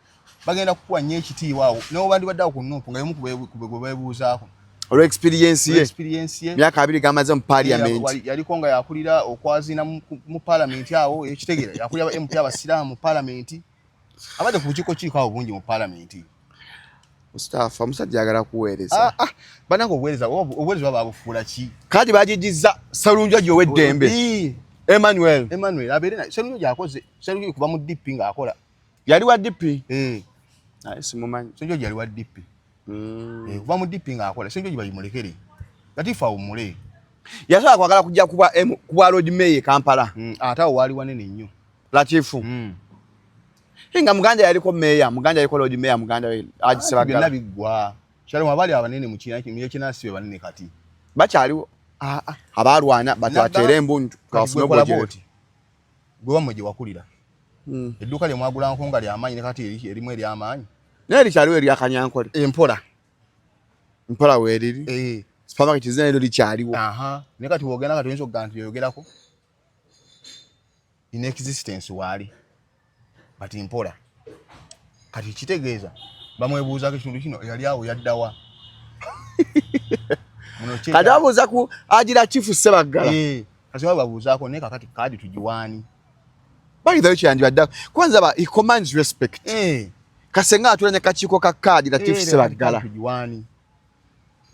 Bagenda kukwanya ekitiibwa awo. N'oba bandi baddawo ku nnupu nga y'omu ku beebuuzaako. Olwo experience ye. Myaka 2 gamaze mu parliament. Yaliko nga yakulira okwazina mu parliament awo ekitegera. Yakulira MP abasiraamu mu parliament. Abadde ku bukiiko kiiko awo bungi mu parliament. Mustafa musajja agala kuweereza. Banange obuweereza babufuula ki? Kati bagijiza Salunjo gy'oweddembe. Emmanuel abeere Salunjo gy'akoze. Salunjo kuva mu DP ng'akola. Yali wa DP? Naye simumanyi. Salunjo yali wa DP. Kuva mu DP ng'akola. Salunjo gye Latif awummule. Yasobola kwagala kujja kuba road mayor Kampala. Ate awo waali wanene nnyo. Latifu. Nga Muganda yaliko mayor, Muganda yaliko road mayor, Muganda Haji Ssebaggala. Bigwa. Kyalo abali abanene mu kiina kimye kinasibe banene kati. Bakyaliwo. Abalwana batwatere embuntu kafuna boti. Gwe wamwe wakulira. Edduka lye mwagula nkonga lya amaanyi ne kati erimu eri amaanyi. Neri kyaliwo eri akanyankole. Mpola weeriri. Supermarket zeno likyaliwo. Ne kati wogenda kati oyinza okugaa nti yogerako. In existence waali. Bati mpola. Kati kitegeeza bamwebuuzako ekintu kino yali awo yaddawa. Kati babuuza ku Haji Latif Ssebaggala. Kati babuuzaako naye kakati kadi tugiwaani. Bayithayo kyandibadde. Kwanza he commands respect. Kasenga atulanya kakiiko ka Haji Latif Ssebaggala. Tugiwaani.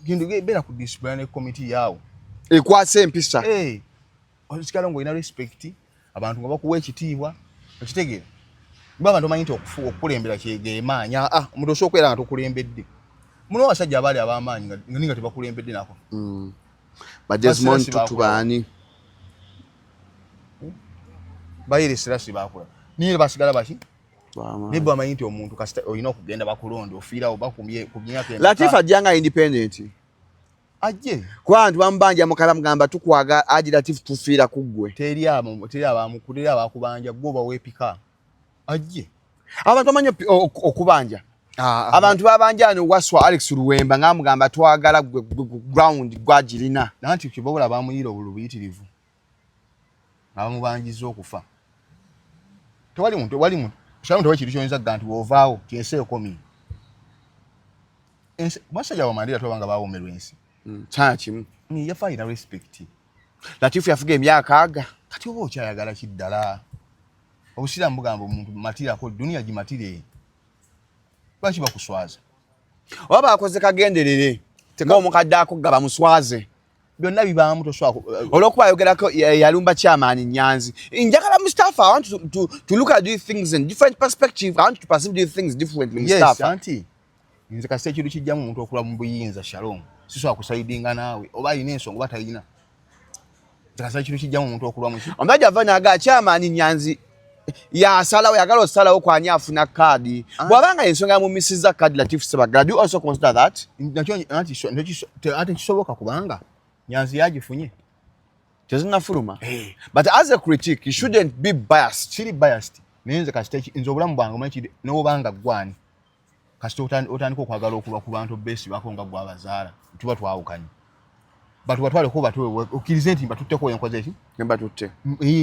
Gindu beera ku disciplinary committee yawo. Ekwasa empisa. Osikala ng'olina respect. Abantu nga bakuwa ekitiibwa. Okitegeera. Baba ndo manyi okukulembera kyegemaanya omuntu osokwera nga tokulembedde muno abasajja abali ab'amaanyi nga tebakulembedde nako ba Desmond tutubani bayire stress bakola niye basigala baki nibo amanyi nti omuntu kasita olina okugenda bakulonda ofiira oba kumye myaka Latif ajjanga independent ajje kwantu bambanja mukala mugamba tukwaga Haji Latif tufiira kuggwe teri abamukulira abakubanja gwoba wepika ajje abantu bamanyi okubanja abantu babanjano waswa Alex Luwemba ngamugamba twagala ground gwagirina nanti kibabula bamuyira obulubiyitirivu abamubanjiza okufa tewali muntu shamuntu wakiru kyonza ganti wovaawo kyese ekomi masajja wa Mandela tobanga bawomerwa ensi kyana kimu ni yafaira respect Latif yafuga emyaka aga kati oba okyayagala kiddala obusiramu bugamba omuntu matira ko dunia gimatire lwaki bakuswaza oba bakoze kagenderere ng'omukadde akugaba muswaze byonna bibaamu toswako olwokuba ayogerako yalumba kyamaani Nyanzi njagala Mustafa I want to look at these things in different perspective. I want to perceive these things differently Mustafa. Yes auntie nze kasite ekintu kijjamu omuntu okula mu buyinza Shalom sisobola kusaidinga naawe oba alina ensonga oba talina kasite ekintu kijjamu omuntu okulwa mu omusajja ava n'agaa kyamaani Nyanzi yasalawo yagala osalawo kwani afuna kadi bwabanga ensonga yamumisiza kadi Latif Ssebaggala. Do you also consider that? Ate kisoboka kubanga Nyanzi yagifunye tezinafuluma but as a critic you shouldn't be biased. Siri biased nenze kasite nze obulamu bwange omanyi n'obanga gwani kasite otandika okwagala okuba ku bantu besi bako nga gwabazaala tuba twawukanye batu batwale ko batu okirize nti batutteko enkoze eki nemba tutte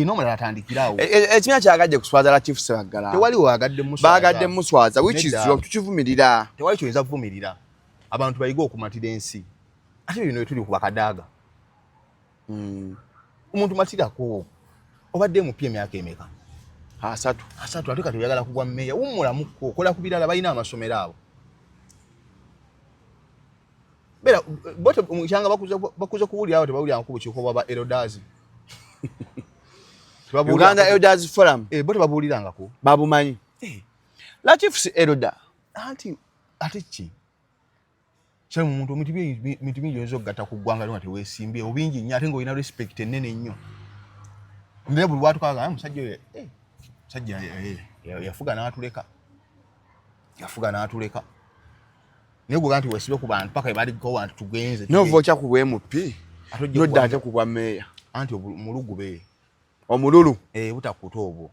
nomala atandikirawo ekimya kyagadde kuswaza Latif Ssebaggala tewali wagadde muswaza bagadde muswaza which is wrong tukivumirira tewali kyoyinza kuvumirira abantu bayiga okumatira ensi ate bino tuli ku bakadaaga omuntu matirako obadde mupya emyaka emeka asatu ate kati oyagala kugwa mmeeya wummulamuko kola ku birala balina amasomero abo bera bote mukyanga bakuze kuwulira abo tebawulira ku bukiiko bwa elders Uganda Elders Forum bote babuulirangako babumanyi Latif si elder ate ki kyali omuntu miti mingi oyinza okugatta ku ggwanga lyo nga teweesimbye obingi nnyo ate ng'olina respect ennene nnyo naye buli lwatukaga musajja oyo musajja yafuga n'atuleka naye gwe nti weesibe ku bantu paka ebaliko wantu tugenze novooca ku bwMP nodda ate ku bwa meeya anti omulugube omululu butakuta obwo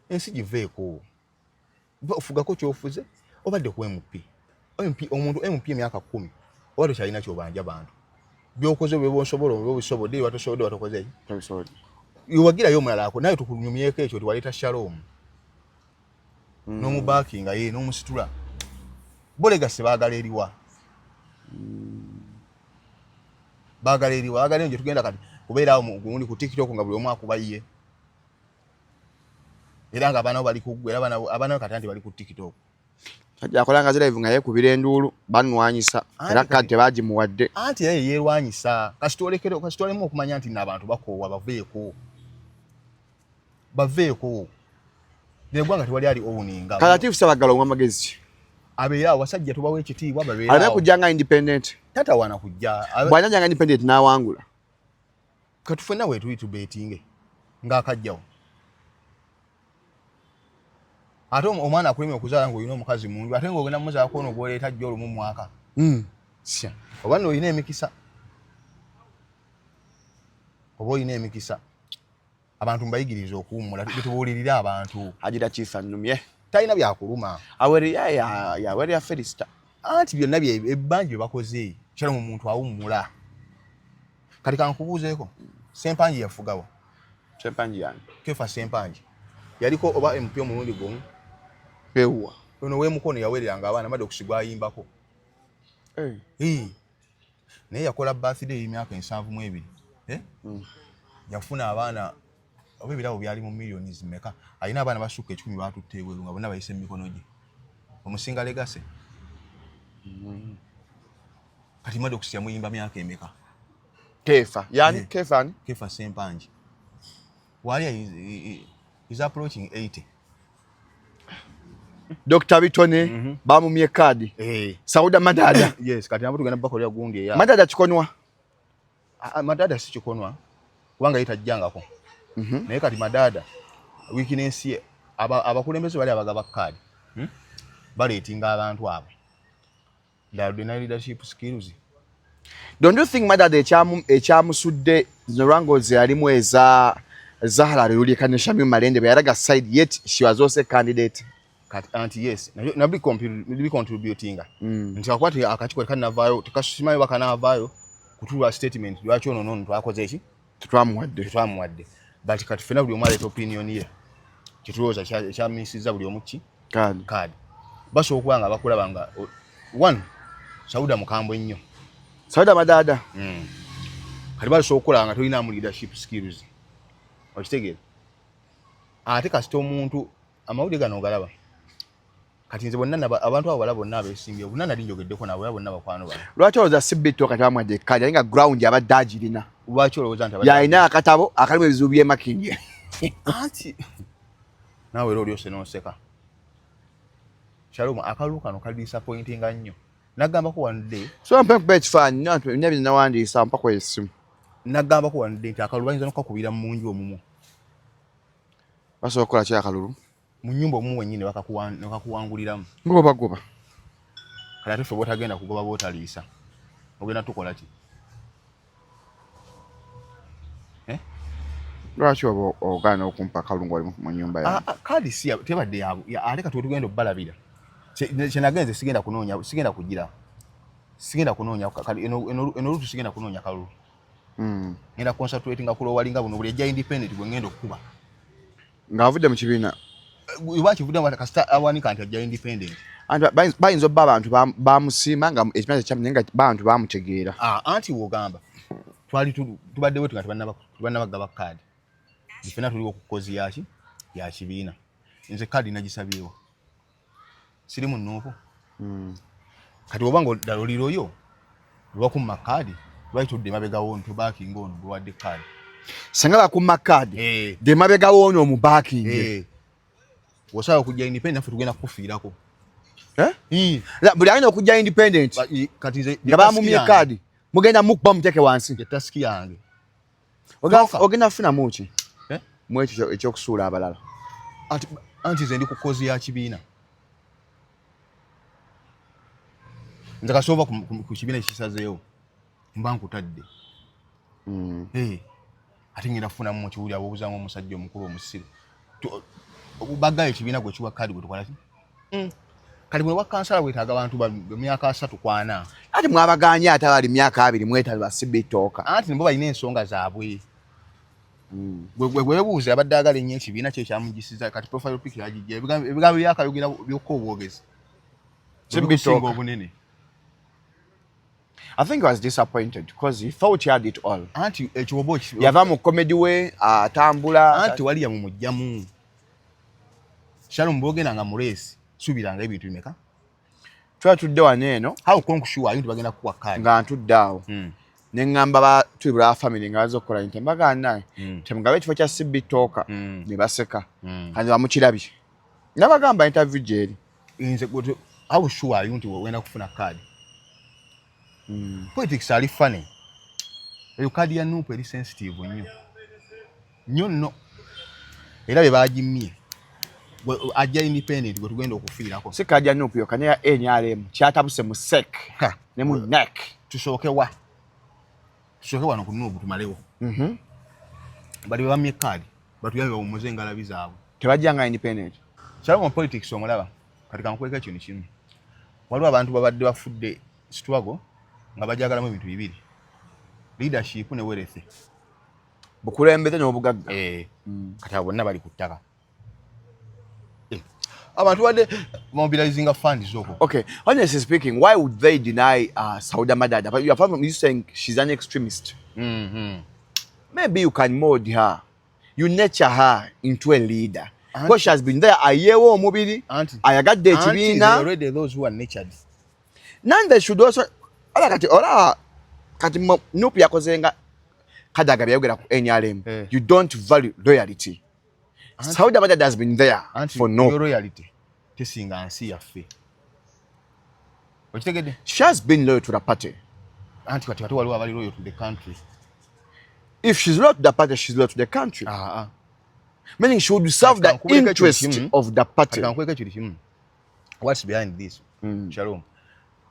ensi giveeko ofugako kyofuze obadde ku MP omuntu MP emyaka 10 oba tokyalina kyobanja bantu byokoze bwebonsobola obisobodde watosobodde watokoze iwagirayo omulala ako naye tukunyumyeko ekyo tiwaleeta shalom n'omubakinga ye n'omusitula bolegase baagala eriwa baagala nje tugenda kati kubeera awo gundi ku TikTok nga buli omu akubaye era nga abaana bali kuggwe era abaana kati anti bali ku TikTok sajja akolanga live nga yekubira enduulu banwanyisa era kati tebagimuwadde anti naye yeerwanyisa kasitolemu okumanya nti n'abantu bakoowa baveeko neggwanga tewali ali owuninga Latif Ssebaggala omwa magezi abeera awo basajja tubawa ekitiibwa babeera alina kujjanga independent tatawaana kujja bw'anajjanga independent n'awangula kati ffenna weetuli tubeetinge ng'akajjawo ate omwana akulemye okuzaala ng'olina omukazi munju ate ng'ogenda mumuzaako ono gw'oleeta jjo olumu mu mwaka oba n'olina emikisa abantu mbayigiriza okuwummula tubuulirira abantu agira kiisa nnumye talina byakuluma awerya Felista anti byonna ebbanja bye bakoze kyalo mu muntu awummula kati kankubuuzeeko Sempanji yafugawo Sempanji yani Kefa Sempanji yaliko oba MP omulundi gumu pewa ono weemukono yawereranga abaana badde okusigwa ayimbako naye yakola birthday y'emyaka 72 yafuna abaana oba ebirabo byali mu millioni zimeka alina abaana basukka 10 baatutte ebweru nga bonna bayise mu mikono gye omusinga legase kati madde okusiya muyimba myaka emeka Kefa yani Kefa Sempanji wali is approaching 80 Dr. Bitone bamumye kadi Sauda Madada yes kati nabo tugenda bakolera gundi ya Madada kikonwa Madada si kikonwa kubanga yitajjangako naye kati Madada weakness abakulembeze bali abagaba kadi baleetinga abantu abo the leadership skills. Don't you think Madada ekyamusudde Zorango's yalimu eza Zahara Ruli Kaneshami Malende beyaraga side yet she was also a candidate anti yes nabli contributing nti akwati akachiko kana vayo tukashimayo bakana vayo kutulwa statement lwacho nono twakoze eki tutwamuwadde but kati fena buli omale opinion ye kituloza kya misiza buli omuki card baso okwanga bakulabanga one Sauda mukambwe nnyo Sauda Madada kati baso okulanga tulina mu leadership skills okitegere ate kasito omuntu amawulire gano galaba kati nze bonna abantu abo balabo nabo esimbye bonna nali njogeddeko nabo bonna bakwano bano lwaki olowooza sibito kati bamwadde kali nga ground abadde agirina lwaki olowooza nti yalina akatabo akalimu ebizibu by'emakindi anti naawe era olyose n'oseka Shalom akalulu kano kali disappointinga nnyo nagambako wanudde so mpe nkuba ekifaanyi nina bye nawandiisa mpako esimu nagambako wanudde nti akalulu bayinza nokukakubira mu nju omumu basobola okukola ki akalulu mu nnyumba omumu wennyini bakakuwanguliramu ngobagoba kati ate ffe bwotagenda kugoba bwotaliisa ogenda tukola ki lwaki oba ogaana okumpa akalulu ng'oli mu nnyumba yange kadi si tebadde ate kati wetugenda obbalabira kyenagenze sigenda kugira sigenda kunoonya enolutu sigenda kunoonya kalulu ngenda concentrating nga kulowalinga buno buli ejja independent gwe ngenda okukuba ng'avudde mu kibiina lwakivudde kasita awanika nti ajja independent bayinza obba abantu bamusiima nga ekimaze kyamunye nga bantu bamutegeera anti wogamba twali tubadde wetu nga tebannabagaba kaadi fena tuliwo ku kozi yaki ya kibiina nze kadi nagisabyewo siri mu nuupu kati obanga daloliroyo lwakumma kadi lwaitudde mabegawo ntubaakinga ono gwewadde kadi senga bakumma kadi de mabegawo ono omubaakinge osaba okujja independent nafe tugenda kukufiirako buli alina okujja independent nga bamumye kadi mugenda mukuba muteke wansi yetasiki yange ogenda kufunamu ki mu ekyo ekyokusuula abalala anti nze ndi ku kozi ya kibiina nze kasooba ku kibiina ekisazeewo mba nkutadde ate ngenda kufunamu mu kiwulira bwobuzamu omusajja omukulu omusiru baggayo ekibiina gwe kiwa kadi gwe tukola ki kati bwe wakansala wetaaga abantu bemyaka 3 kwana ati mwabaganye ate bali myaka 2 mwetali basibitooka anti nibo balina ensonga zaabwe webuuze abadde agala ennyo ekibiina kye kyamugisiza kati profile pic yagijja ebigambo byakayogera byokka obwogezi sibitooka obunene. I think he was disappointed because he thought he had it all. Anti ekiwobo yava mu comedy we atambula anti wali ya mumujjamu Shalom bogena nga mulesi subiranga ebintu bimeka twatudde wano eno how konkushuwa ayintu bagenda kuwa kadi nga ntudde awo nengamba ba tubula family nga bazo kola inte mbaga naye temugabe kifo kya sibitooka ne baseka kandi bamukirabye nabagamba interview jeri inze goto how sure ayintu wenda kufuna kadi politics ali funny eyo kadi ya nupu eri sensitive nnyo no era be bagimye ajja independent gwe tugenda okufiirako si kadi ya nupu yo kanya NRM kyatabuse mu sek ne mu neck tusooke wano ku nupu tumalewo bali bamye kadi batuyabe omuze ngalabi zaabwe tebajjanga independent kyalo mu politics omulaba kati kankweka kino kimu waliwo abantu babadde bafudde struggle nga bajagalamu ebintu bibiri leadership ne wealth bukulembeze n'obugagga kati abo bonna bali ku ttaka abantu badde mobilizing funds zoko. Okay, honestly speaking, why would they deny Sauda Madada? But apart from you saying she's an extremist, maybe you can mold her, you nurture her into a leader. Because she has been there a year or mobili, I got the Chibina. Already those who are nurtured. None they should also kati nupi yakozenga kadaga byagera ku NRM. You don't value loyalty. Sauda Madada has been there for no loyalty. Tesinga ansi yaffe. Okitegedde? She has been loyal to the party. Anti kati waliwo abali loyal to the country. If she's loyal to the party, she's loyal to the country. Meaning she would serve the interest of the party. What's behind this? Shalom.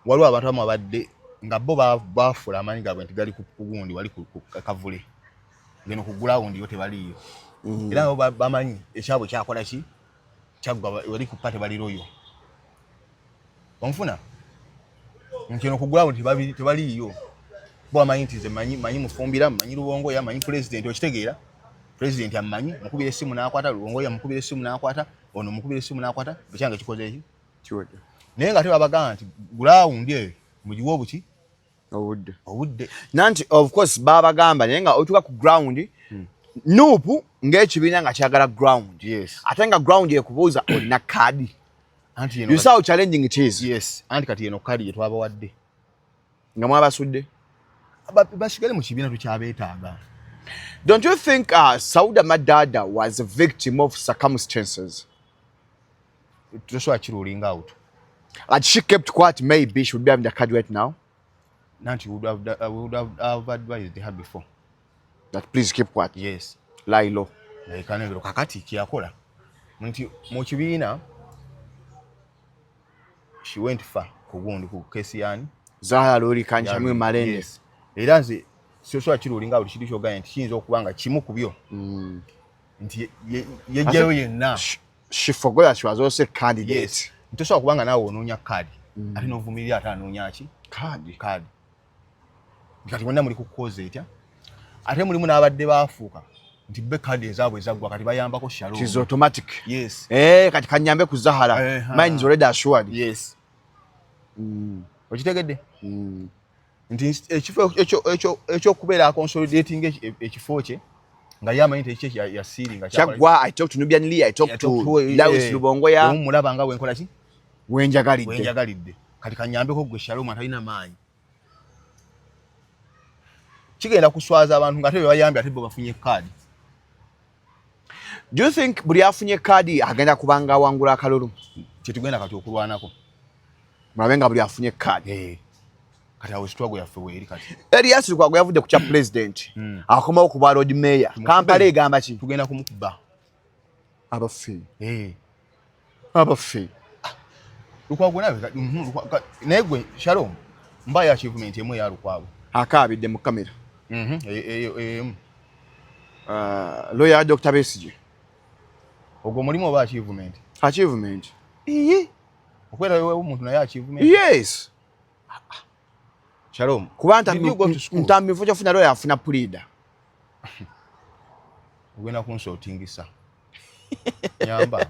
Waliwo abantu abamu abadde nga bo baafula amanyi gaabwe nti gali ku gundi wali ku kavule. Ngeno ku ground yo tebaliyo. Era bamanyi ekyabo kyakola ki? Kyagwa wali ku party bali loyo. Onfuna? Ngeno ku ground tebaliyo. Bo amanyi nti ze manyi mufumbira, manyi Luwongo ya manyi president okitegeera. President amanyi mukubira essimu n'akwata Luwongo ya mukubira essimu n'akwata ono mukubira essimu n'akwata ekyanga kikoze eki kiwedde naye nga tebabagamba nti ground eyo mugiwa obuki obudde nanti of course babagamba naye nga otuka ku ground nupu ng'ekibiina nga kyagala ground ate nga ground ekubuuza olina kadi you saw how challenging it is anti kati eno kadi yetwabawadde nga mwabasudde basigale mu kibiina tukyabeetaaga. Don't you think Sauda Madada was a victim of circumstances? Just what you ruling out. And she kept quiet, maybe she would be having the card right now. Nanti would have advised her before. That please keep quiet. Yes. Lie low. Kanegero kakati kiyakola. Nti mu kibiina she went far ku gundi ku kesi yani. Zahara lori kanchamu malende. Yes. Era nze sio kirulinga buli kitu kyoga nti kiyinza okubanga kimu kubyo nti yejeyo yenna she forgot that she was also a candidate. Yes. Ntosobola kubanga nawe onoonya kadi ate n'ovumirira ate anoonya ki kadi kati mwenna muli ku koze etya ate mulimu n'abadde baafuuka nti be kadi ezaabwe ezaggwa kati bayambako Shalom. She's automatic. Yes. Kati kanyambe ku Zahara. Mine is already assured. Yes. Okitegedde? Nti ekifo ekyo okubeera consolidating ekifo kye nga yamanyi tekiche ya siri nga chagwa. I talk to Nubian Lee, I talk to Lawis Lubongo ya mulaba nga wenkola ki wenjagalidde kati kanyambeko gwe Shalom atalina maanyi kigenda kuswaza abantu nga tebe bayambye ate bo bafunye card. Do you think buli afunye kadi agenda kubanga wangula akalulu kitugenda kati okulwanako mulabenga buli afunye kadi kati awo struggle yaffe weeri kati Elias Lukwago yavudde ku kya president akomawo ku bwa road mayor Kampala egamba ki tugenda kumukuba abafe Lukwago naye gwe Shalom mbayo achievement emu ya Lukwago akaabidde mu kamera lawyer Dr. Besigye ogwo mulimu oba achievement okwera wewe omuntu naye achievement yes Shalom kubanta ntambivu kyafuna lawyer afuna pleader ogenda kunsortingisa nyamba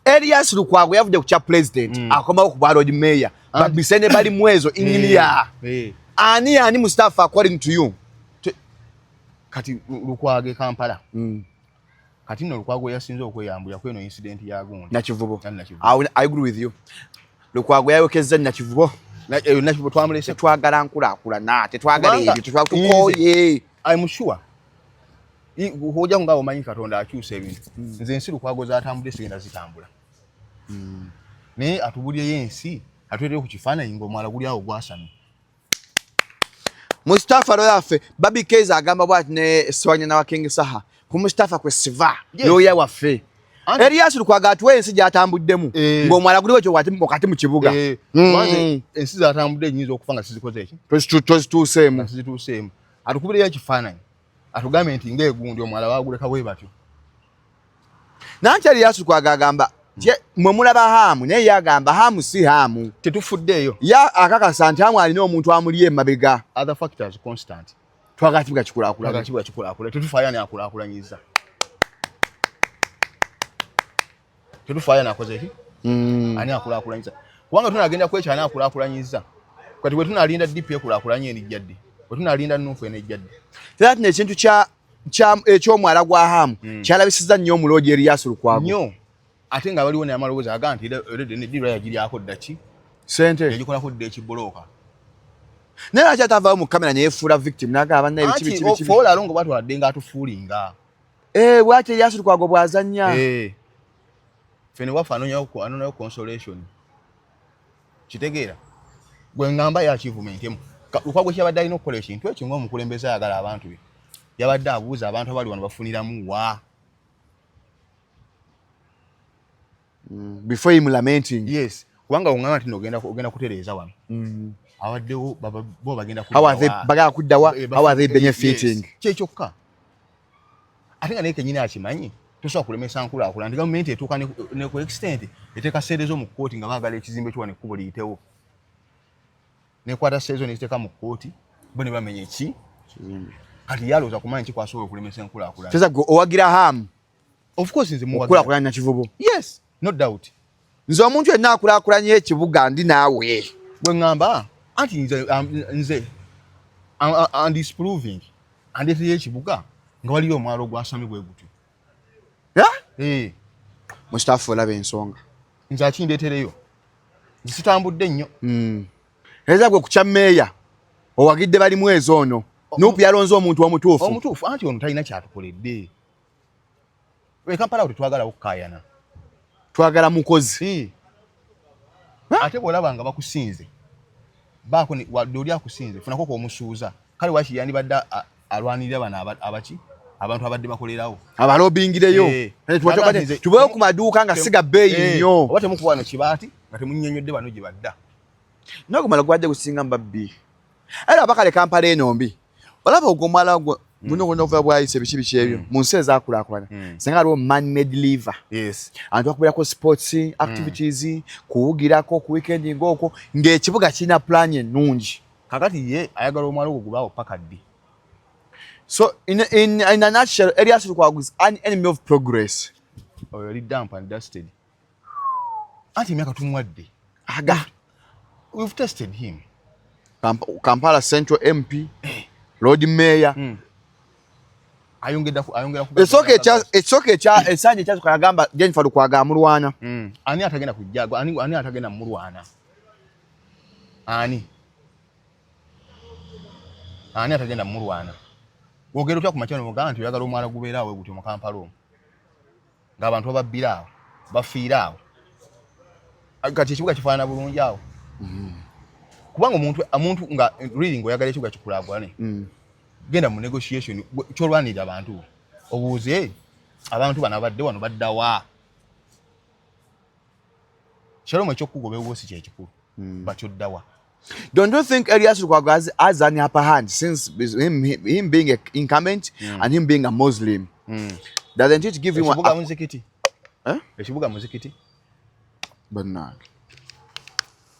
Elias Lukwago yavudde ku kya president akomawo ku bwa road mayor babisene bali mwezo engineer ani Mustafa according to you kati Lukwago Kampala kati no Lukwago yasinze okweyambula kweno incident ya gundi nakivubo I agree with you Lukwago yayokeza nakivubo twamulese twagala nkula na tetwagala ebyo tetwakukoye I'm sure hoja ngabo manyi Katonda akyusa ebintu nze nsi Lukwago zatambudde sigenda zitambula ne atubulye yensi atwere ku kifaananyi ng'omwala guli awo gwasami Mustafa loyafe Babi Keza agamba bwati ne Swanya na King Saha ku Mustafa kwe siva yoya waffe Elias Lukwago atwe ensi jatambuddemu ng'omwala guli wekyo wakati mu kibuga ensi zatambudde nyinza okufanga sizikoze eki tuzituuseemu atukubire ya kifaananyi atugambe nti ng'egundi omwala waguleka bwe batyo nanti Elias Lukwago agamba mwe mulaba Hamu naye yagamba Hamu si Hamu tetufuddeeyo ya akakasa nti Hamu alina omuntu amuli emabega other factors constant twagala kibuga kikulaakula tetufaayo ani akulaakulanyiza tetufaayo ani akoze eki ani akulaakulanyiza kubanga tunagenda kwekyo ani akulaakulanyiza kati bwe tunalinda DP ekulaakulanye enijjadde bwe tunalinda Nuufu enijjadde tera tino ekintu ekyomwala gwa Hamu kyalabisizza nnyo omuloogi Elias Lukwago nnyo ate nga baliwo n'amalowooza aga nti eddiirwa yagiryako ddaki sente yagikolako dda ekibulooka naye lwaki atavaayo mu kamera neyefuula victim n'agamba bannaye biki foola alongo batwaladde ng'atufuulinga bwati Elias Lukwago bw'azannya ffe ne waffe anonayo consolation kitegeera gwe ngamba ya achievement emu Lukwago kyabadde alina okukola ekintu ekyo ng'omukulembeze ayagala abantu be yabadde abuuza abantu abali wano bafuniramu wa before him lamenting yes kubanga ongamba nti ogenda kutereeza wano awaddewo bo bagenda kuddawa how are they benefiting kyekyokka ate nga naye kenyini akimanyi tosobola kulemesa nkulaakulana nti gavumenti etuuka ne ku extent eteeka sente zo mu kkooti nga baagala ekizimbe kiwa nekkubo liyitewo nekwata sente zo neziteeka mu kkooti bo ne bamenya eki kati yalowooza kumanyi kikwasobola okulemesa enkulaakulana teza gwe owagira Hamu of course nze okulaakulanya nakivubo yes no doubt nze omuntu yenna akulaakulanya ekibuga ndi naawe bwe ngamba anti nze undisproving andeeteyo ekibuga nga waliyo omwalo ogwasami bwe gutyo Mustafa olaba ensonga nze akindeetereyo zitambudde nnyo eza gwe ku kya meeya owagidde bali mwezi ono Nuupu yalonze omuntu omutuufu anti ono talina kyatukoledde Kampala awo tetwagalawo kukaayana twagala mukozi ate bw'olaba nga bakusinze baako wadde oli akusinze funako k'omusuuza kale waki yandibadde alwanirira bano abaki abantu abadde bakolerawo abalobingireyo tubeewo ku maduuka nga siga bbeeyi nnyo oba temukuba wano kibaati nga temunnyonnyodde bano gye badda nogumala gwadde gusinga mbabbi era abakale Kampala eno mbi olaba ogwomwala gwe buno okuva bwayise biki ebyo mu nsi ezaakulaakulana singa aliwo man-made liver abantu bakubeerako sports activities kuwugirako ku weekend ng'okwo ng'ekibuga kirina plan ennungi kakati ye ayagala omwala ogwo gubaawo paka ddi so in a nutshell Elias Lukwago is an enemy of progress yali damp and dusted anti emyaka tumuwadde we've tested him Kampala Central MP Road Mayor ayongera esoke esanje kya kagamba Jennifer Lukwaga mulwana ani atagenda kujjago ani atagenda mulwana ani atagenda mulwana wogero tya kumachano muganda nti yagala omwala gubeerawo gutyo mu Kampala ng'abantu babbirawo bafiirawo kati ekibuga kifaanana bulungi awo kubanga omuntu nga reading oyagala ekibuga kikulagwane genda mu negotiation kyolwanirira abantu obuuze abantu bana badde wano baddawa Shalom ekyokugoba ewosi kyekikulu bakyoddawa. Don't you think Elias Lukwago has an upper hand since him being an incumbent and him being a Muslim? Doesn't it give him a muzikiti? Ekibuga muzikiti? Bernard.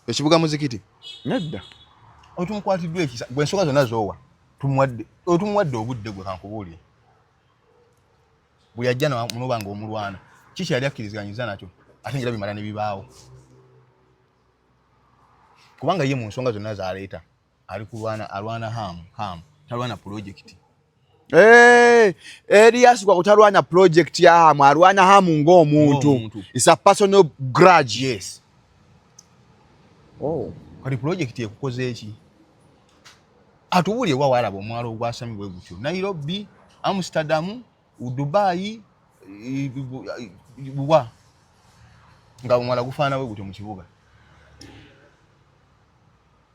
Ekibuga muzikiti? Nedda. Otumukwatiddwa ekisa gwe ensonga zonna zoowa tumuwadde obudde gwe kankubuulire bwe yajja munobanga omulwana kiki yali akkiriziganyiza nakyo ate ngira bimala ne bibaawo kubanga ye mu nsonga zonna zaleeta ali kulwana alwana hamu talwana project Elias Lukwago talwana project ya hamu alwana hamu ng'omuntu. It's a personal grudge. Yes. Kati project ekukoze eki atubulye wa walabo omwalo ogwasami bwe gutyo Nairobi, Amsterdam, Dubai, buwa nga omwala gufaana bwe gutyo mu kibuga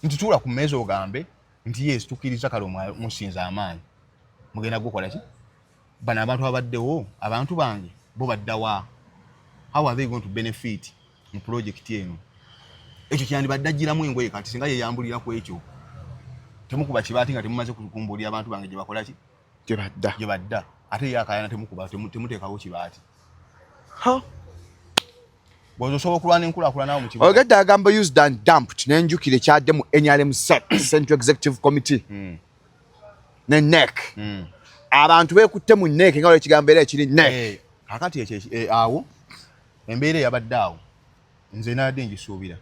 ntitula ku mmeeza ogambe nti yes tukiriza kale omwala musinza amaanyi mugenda gukola ki bana abantu abaddewo abantu bange bo baddawa how are they going to benefit mu project eno ekyo kyandi baddajjiramu engoye kati singa yeyambulira ku ekyo temukuba kibaati nga temumaze kukumbulira abantu bange gye bakola ki gye badda ate yakayana temukuba temuteekawo kibaati bw'ozosobola okulwana enkulaakulana mu kibuga ogedde agamba used and dumped n'enjukire kyadde mu NRM Central Executive Committee ne NEC abantu beekutte mu NEC nga ekigambo era ekiri NEC kakati awo embeera eyabadde awo nze nadde ngisuubira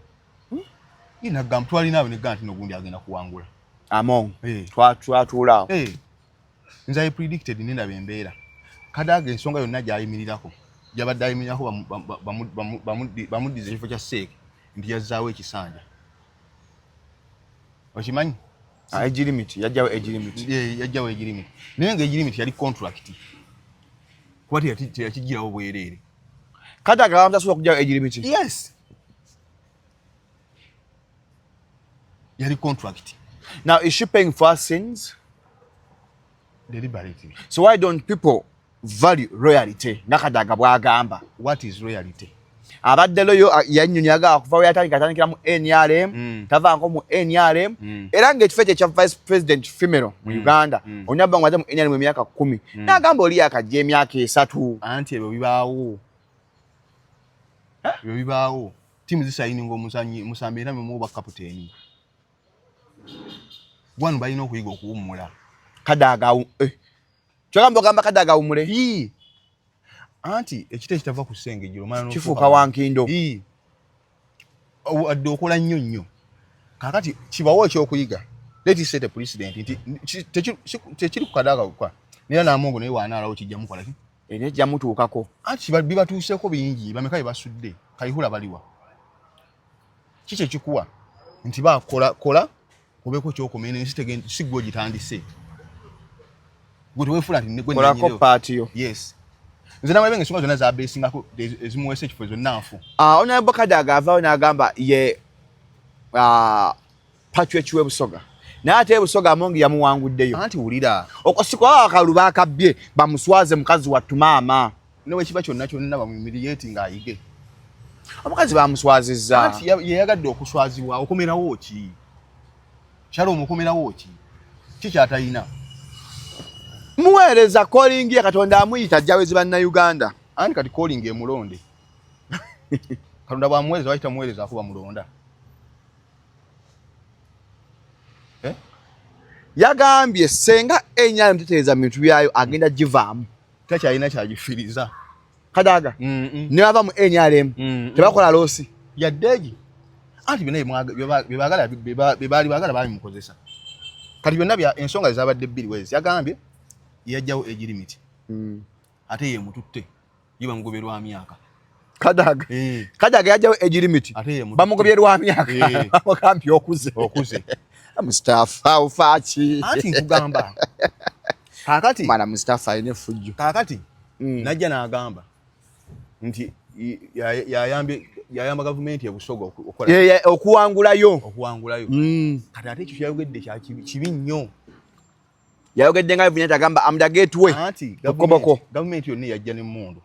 inagamba twalinawe negamba nti nogundi agenda kuwangula among twatuulaawo nze I predicted nindaba embeera Kadaga ensonga yonna gy'ayimirirako gyabadde ayimirirako bamuddiza ekifo kya Seeke nti yazzaawo ekisanja okimanyi age limit yajjawo age limit naye nga age limit yali contract kuba teyakigirawo bwereere Kadaga abantu asobola okugyawo age limit yes yali contract. Now is she paying for her sins? Deliberately. So why don't people value royalty? Nakadaga bwagamba. What is royalty? Abadde loyo yannyonnyaga kuva we yatandikira mu NRM tavaako mu NRM era ng'ekifo ekyo ekya vice president female mu Uganda onyabba ng'aze mu NRM emyaka 10 n'agamba oli yakajja emyaka 3 anti ebyo bibaawo tiimu zisayininga omuzannyi musambi era mu bakapiteeni wano balina okuyiga okuwummula Kadaga kyogamba ogamba Kadaga awummule anti ekite ekitava ku ssengejjero omwana kifuuka wankindo adde okola nnyo kakati kibawo ekyokuyiga let us set a precedent nti tekiri ku Kadaga kwa nera namongo naye wanaalawo kijja mukola ki nejja mutuukako anti bibatuuseeko bingi bameka bye basudde kayihula baliwa kiki ekikuwa nti bakola obeeko kyokomene si gwe ogitandise gwe teweefula nti kolako paati yo yes nze namalabe ng'ensonga zonna zabeesingako ezimuweesa ekifo zonna nfu Honorable Kadaga avaawo n'agamba ye Patrick w'Ebusoga naye ate Ebusoga amongi yamuwanguddeyo anti wulira okusikwa akalu baakabbye bamuswaze mukazi wattu maama newe kiba kyonna bamumiriyeeti ng'ayige omukazi bamuswazizza anti yeyagadde okuswazibwa okomerawo ki Shalom okomerawo ki kikyatayina muweereza calling ye Katonda amuyita jawezi banna Uganda anti kati calling emulonde Katonda bwamuweereza wayita muweereza akuba mulonda yagambye senga enyayo mteteeza mu bintu byayo agenda givaamu takyalina kyagifiriza Kadaga ne bava mu NRM tebakola loosi yaddeegi anti byonna bebaali baagala baali mukozesa kati byonna ensonga zabadde bbiri wezi yagambye yajjawo age limit ate ye mututte yiba mugoberwa myaka Kadaga yajjawo age limit bamugoberwa myaka bamukampi okuze Mustafa ufachi anti nkugamba kakati mana Mustafa ine fujjo kakati najja n'agamba nti yayamba gavumenti ya Busoga okukola okuwangulayo kati ate ekyo kyayogedde kya kibi nnyo yayogedde nga vinyeta agamba amda gateway anti gavumenti yonna yajja n'emmundu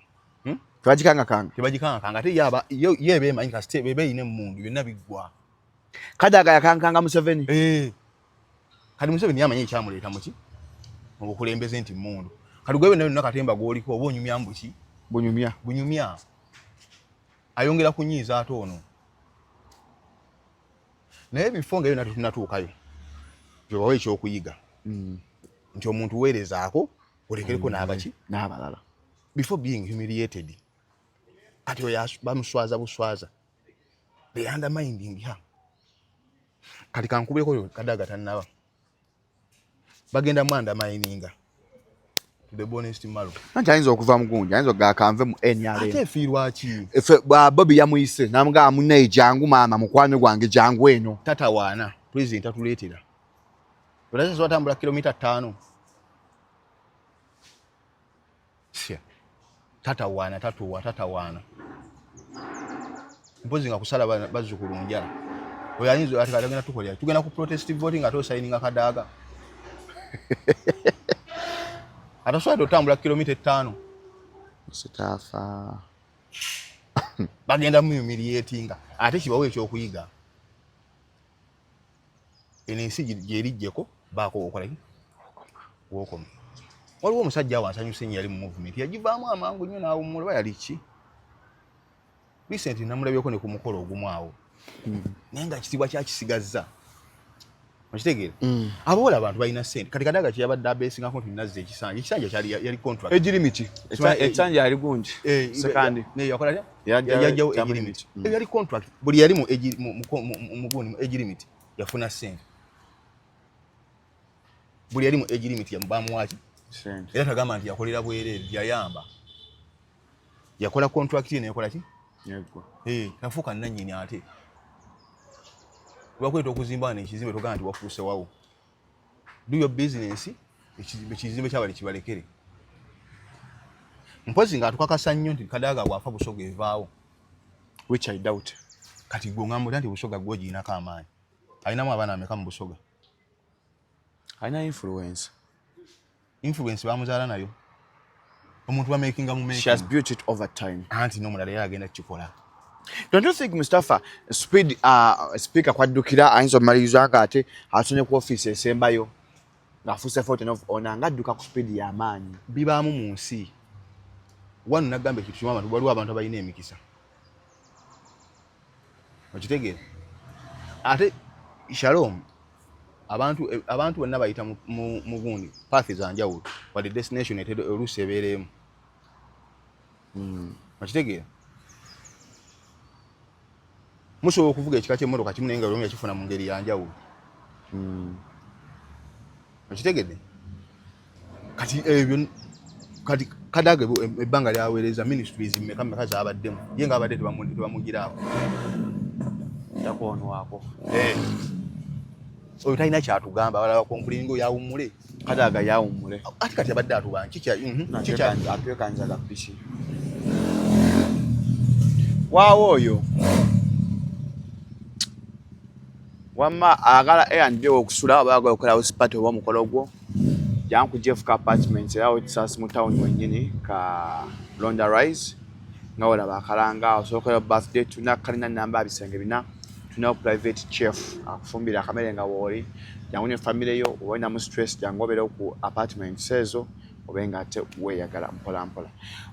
tebagikanga ate ye beemanyi kasite bebe ine emmundu byonna biggwa Kadaga yakankanga Museveni kati Museveni yamanyi ekyamuleeta muki mu bukulembeze nti emmundu kati gwe byonna Katemba gw'oliko oba onyumya mbuki bunyumya ayongera kunyiiza ate ono naye ebifo nga byonna tetunatuukayo gyebawa ekyokuyiga nti omuntu weerezaako olekereko n'abaki n'abalala before being humiliated kati oyo bamuswaza buswaza they undermining her kati kankubireko Kadaga tannaba bagenda mu undermininga to the bonest malo nanti ayinza okuva mugunja ayinza gakanve mu NRM ate efiirwa ki efe Bobby yamuyise namugamba munne jangu maama mukwano gwange jangu eno tatawaana president atuleetera olasa swatambula kilomita 5 tatawaana mpozi nga kusala bazzukulu njala oyo ayinza ati kadagenda tukolera tugenda ku protest voting ate osayininga Kadaga atasobola otambula kilomita 5 Mustafa bagenda mu humiliatinga ate kibawo ekyokuyiga eno ensi gyerijjeko baako okolaki wokoma waliwo omusajja wansanyuse nnyo yali mu movement yagivaamu amangu nnyo n'awummula oba yali ki recent namulabyeko ne ku mukolo ogumu awo naye nga ekitiibwa kyakisigazza okitegeera abawala abantu balina ssente kati Kadaga kyeyabadde abeesingako nti nazza ekisanja yali contract age limit ekisanja yali gundi sekandi yakola yajjawo age limit yali contract buli yali mu age limit yafuna ssente buli yali mu age limit yamubamuwaki era tagamba nti yakolera bwereere yayamba yakola contract ye neyakola ki nafuuka nannyini ate bakweta okuzimba n'ekizimbe togamba nti wafuuse wawo do your business ekizimbe kyabali kibalekere mpozi nga atukakasa nnyo nti Kadaga bwafa Busoga evaawo which I doubt kati gwe ngamba nti Busoga gwe girinako amaanyi alinamu abaana ameka mu Busoga alina influence bamuzaala nayo omuntu bamakinga mu she has built it over time anti n'omulala yali agenda kukikola. Don't you think Mustafa speed speaker kwaddukira ayinza omaliriza ate atonye ku office esembayo ngafuse photo of onanga adduka ku speed y'amaanyi bibaamu mu nsi wanu nagambe kitu kimama waliwo abantu abalina emikisa okitegeera ate Shalom abantu bonna bayita mu gundi path zanjawulo wadde destination oluusi ebeereemu okitegeera musobola okuvuga ekika ky'emmotoka kimu naye nga buli omu yakifuna mu ngeri yanjawulo okitegedde kati ebyo kati Kadaga ebbanga lyaweereza ministries mmeka zaabaddemu ye nga abadde tebamugiraako yakoonwako oyo talina kyatugamba abalala konkulingo yawummule Kadaga yawummule ate kati abadde atubanga kikyakanzaga piki waawo oyo wamma agala A&B okusula abaga okola hospital oba mukolo gwo janku Jeff apartments yawo tsasi mu town wenyini ka Londa Rise ngawola bakalanga osokola birthday tuna kalina namba abisenge bina tuna private chef akufumbira kamere nga woli jangu ne family yo obona mu stress jangobera ku apartment sezo obenga ate weyagala mpola mpola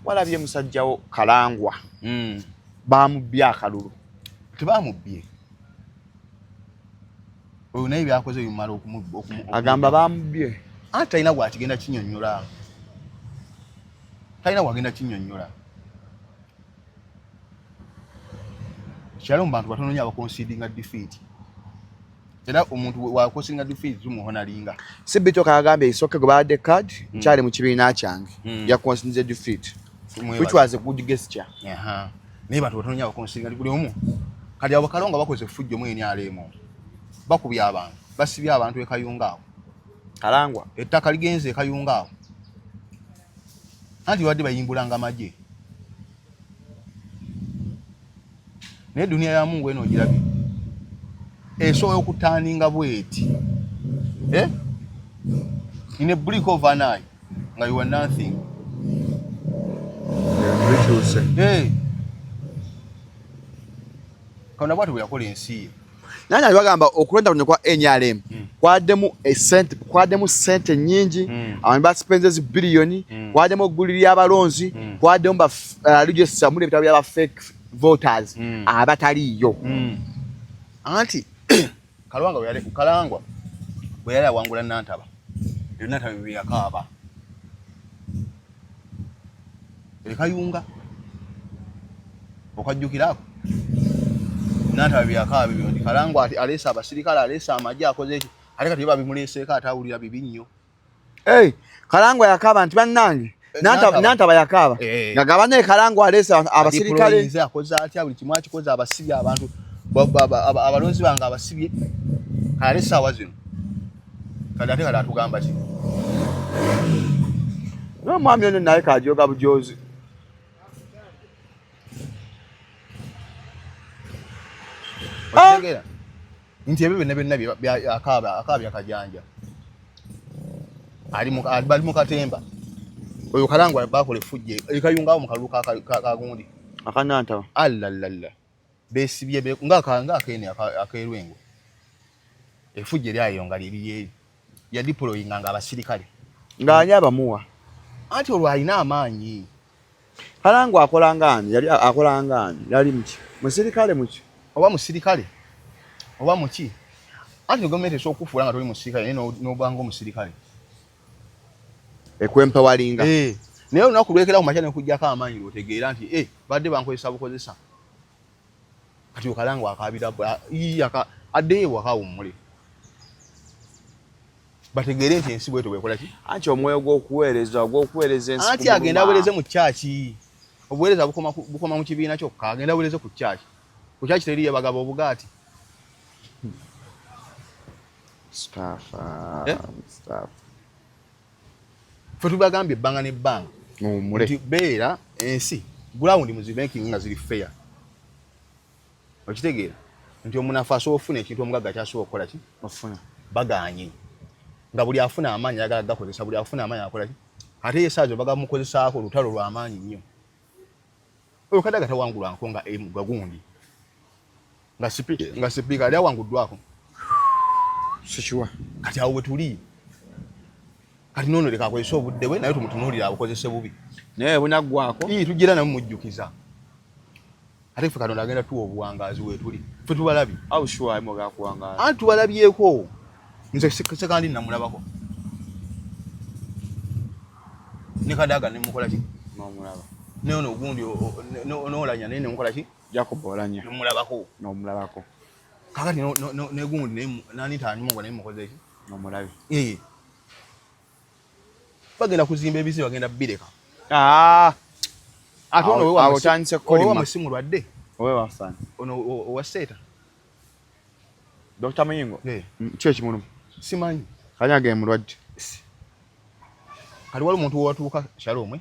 walabye musajjawo kalangwa bamubya akalulu tebamubye oyo naye byakoze bimala agamba bamubye ate talina gwakigenda kinyonnyola talina gwagenda kinyonnyola kyalo mu bantu batono nnyo abaconsidinga defeat era omuntu wa kosinga defeat tumuhonalinga Sibito kagambye isoke go bad card cyari mu kibiina kyange ya consider defeat which was a good gesture. Naye bantu batonya bakonsinga buli omu kali abo kalonga bakoze fujjo mwene alemo bakubya abantu basibya abantu ekayunga awo Kalangwa ettaka ligenze ekayunga awo anti wadde bayimbulanga maje naye dunia ya Mungu eno ogirabye esobola okutaaninga bweti in a blink of an eye nga you are nothing. Kaona bwatu byakola ensi nani alibagamba okulonda kuno kwa NRM kwaddemu sente nyingi abantu baspenze billioni kwaddemu ogulira abalonzi kwaddemu register muli bitabo byaba fake voters abataliyo anti kalangwa bwe yali awangula Nantaba bye yakaba ekayunga okajjukirako Nantaba bye yakaba bibyo ndi kalangwa ati alesa abasirikale alesa amajja akoze eki ate kati babimuleseeko atawulira bibi nnyo. Kalangwa yakaba nti bannange Nantaba yakaba nga gabane Kalangwa alesa abasirikale akoze atya buli kimu akikoze abasibye abantu abalonzi bange abasibye alesa awazino kali ate kali atugamba ki no mwami ono naye kajoga bujozi otegera nti ebyo byonna akaba akajanja bali mu katemba oyo Kalangwa bakola efujje ekayungawo mu kaluka kagundi akanantaba allalala besibye nga akene akerwengo efujje lyayonga liriye ya deploying nga abasirikale nga anyaba muwa anti olwo alina amaanyi. Kalangwa akolangani yali muki musirikale muki oba musirikale oba muki anti gavumenti esokufuula nga toli musirikale n'obanga omusirikale ekwempa walinga naye olunaku lwekera ku makya nekujjako amaanyi lwotegeera nti badde bankozesa bukozesa kati Kalangwa akabira addeyo wakawummule bategeere nti ensi bweto bwekola ki anti omwoyo gw'okuweereza ensi anti agenda aweereze mu kyaki obuweereza bukoma mu kibiina kyokka agenda aweereze ku kyaki teri yebagaba obugaati Mustafa fe tubagambye ebbanga n'ebbanga nti beera ensi gulawundi mu zibanking nga ziri fair okitegeera nti omunafu asobola ofuna ekintu omugagga kyasobola okukola ki ofuna baganye nga buli afuna amaanyi ayagala gakozesa buli afuna amaanyi akola ki ate yesaazo bagamukozesaako olutalo lw'amaanyi nnyo oyo kadde agatawangulwanko nga gagundi nga sipiika ali awanguddwako sikiwa kati awo we tuli kati noono leka akozesa obudde bwe naye tumutunuulira abukozese bubi naye bunaggwako tugira namu mujjukiza ate ffe Katonda agenda tuwa obuwangaazi we tuli ffe tubalabye anti tubalabyeko nze sekandi namulabako ne Kadaga nemukola ki n'omulaba naye ono ogundi n'olanya naye nemukola ki Jacob olanya n'omulabako kakati negundi nani tanyumwa naye mukoze ki n'omulabi bagenda kuzimba ebizibu bagenda bireka ate ono awotandise owa musimu lwadde owe wafana ono owa seeta Dr. Muyingo ki ekimulumu simanyi kanyage mulwadde kali wali omuntu watuuka Shalom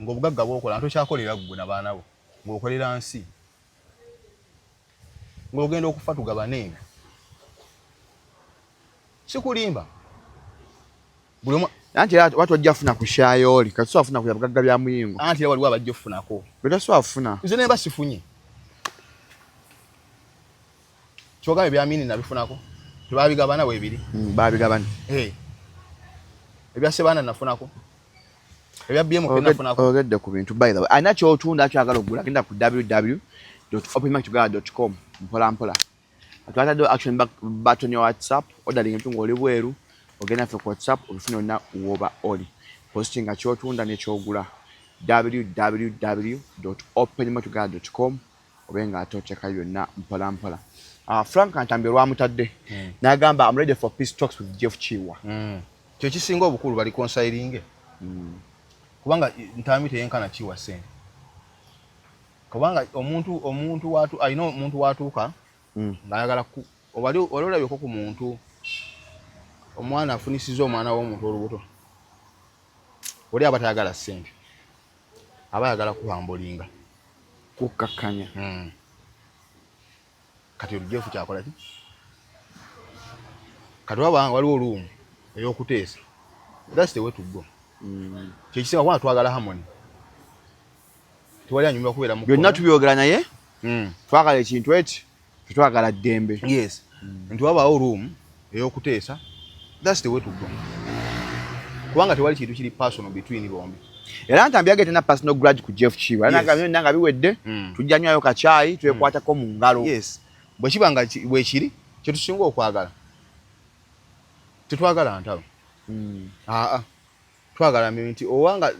ng'obugagga bw'okola ntokyakolera ggwe n'abaana bo ng'okolera nsi ng'ogenda okufa tugabane ebyo sikulimba buli omu anti watu wajja funa ku shayooli kati so afuna ku bugagga bya Muyingo anti waliwo abajja ofunako beta so afuna nze nemba sifunye kyogambe byamini nabifunako tebabigabana weebiri babigabana ebya Sebaana nafunako ebya BM nafunako ogedde ku bintu by the way anacho otunda kyagala ogula genda ku www.openmarketuganda.com mpola atwata do action button ya WhatsApp ordering mtu ngoli bweru ogenda fe ku WhatsApp obifuna na uoba oli posting akyotunda nekyogula www.openmarketuganda.com obenga atocheka byonna mpola Frank Antambe lwamutadde n'agamba I'm ready for peace talks with Jeff Chiwa. Kyo kisinga obukulu bali consiling. Kubanga Ntambi teyenkana Chiwa sente. Kubanga omuntu watu alina omuntu watuuka ng'ayagala wali olabye ku muntu omwana afunisiza omwana w'omuntu olubuto. Oli aba tayagala sente. Aba ayagala kuhambulinga. Kukkakanya. Kati Jeff kyakola ki? Kati waliwo oluumu ey'okuteesa. That's the way to go. Kyekisinga kuba twagala harmony. Tuwali anyumba kubeera mu byonna tubyogera naye twagala ekintu eki tetwagala ddembe. Yes. Nti wabaawo oluumu ey'okuteesa. That's the way to go. Kubanga tewali kintu kiri personal between bombi. Era Ntambi yagete na personal grudge ku Jeff Chiwa. Nanga biwedde tujja nywayo kacaayi twekwatako mu ngalo. Yes. Bwe kiba nga bwe kiri kye tusinga okwagala. Tetwagala ntalo. Twagala nti owanga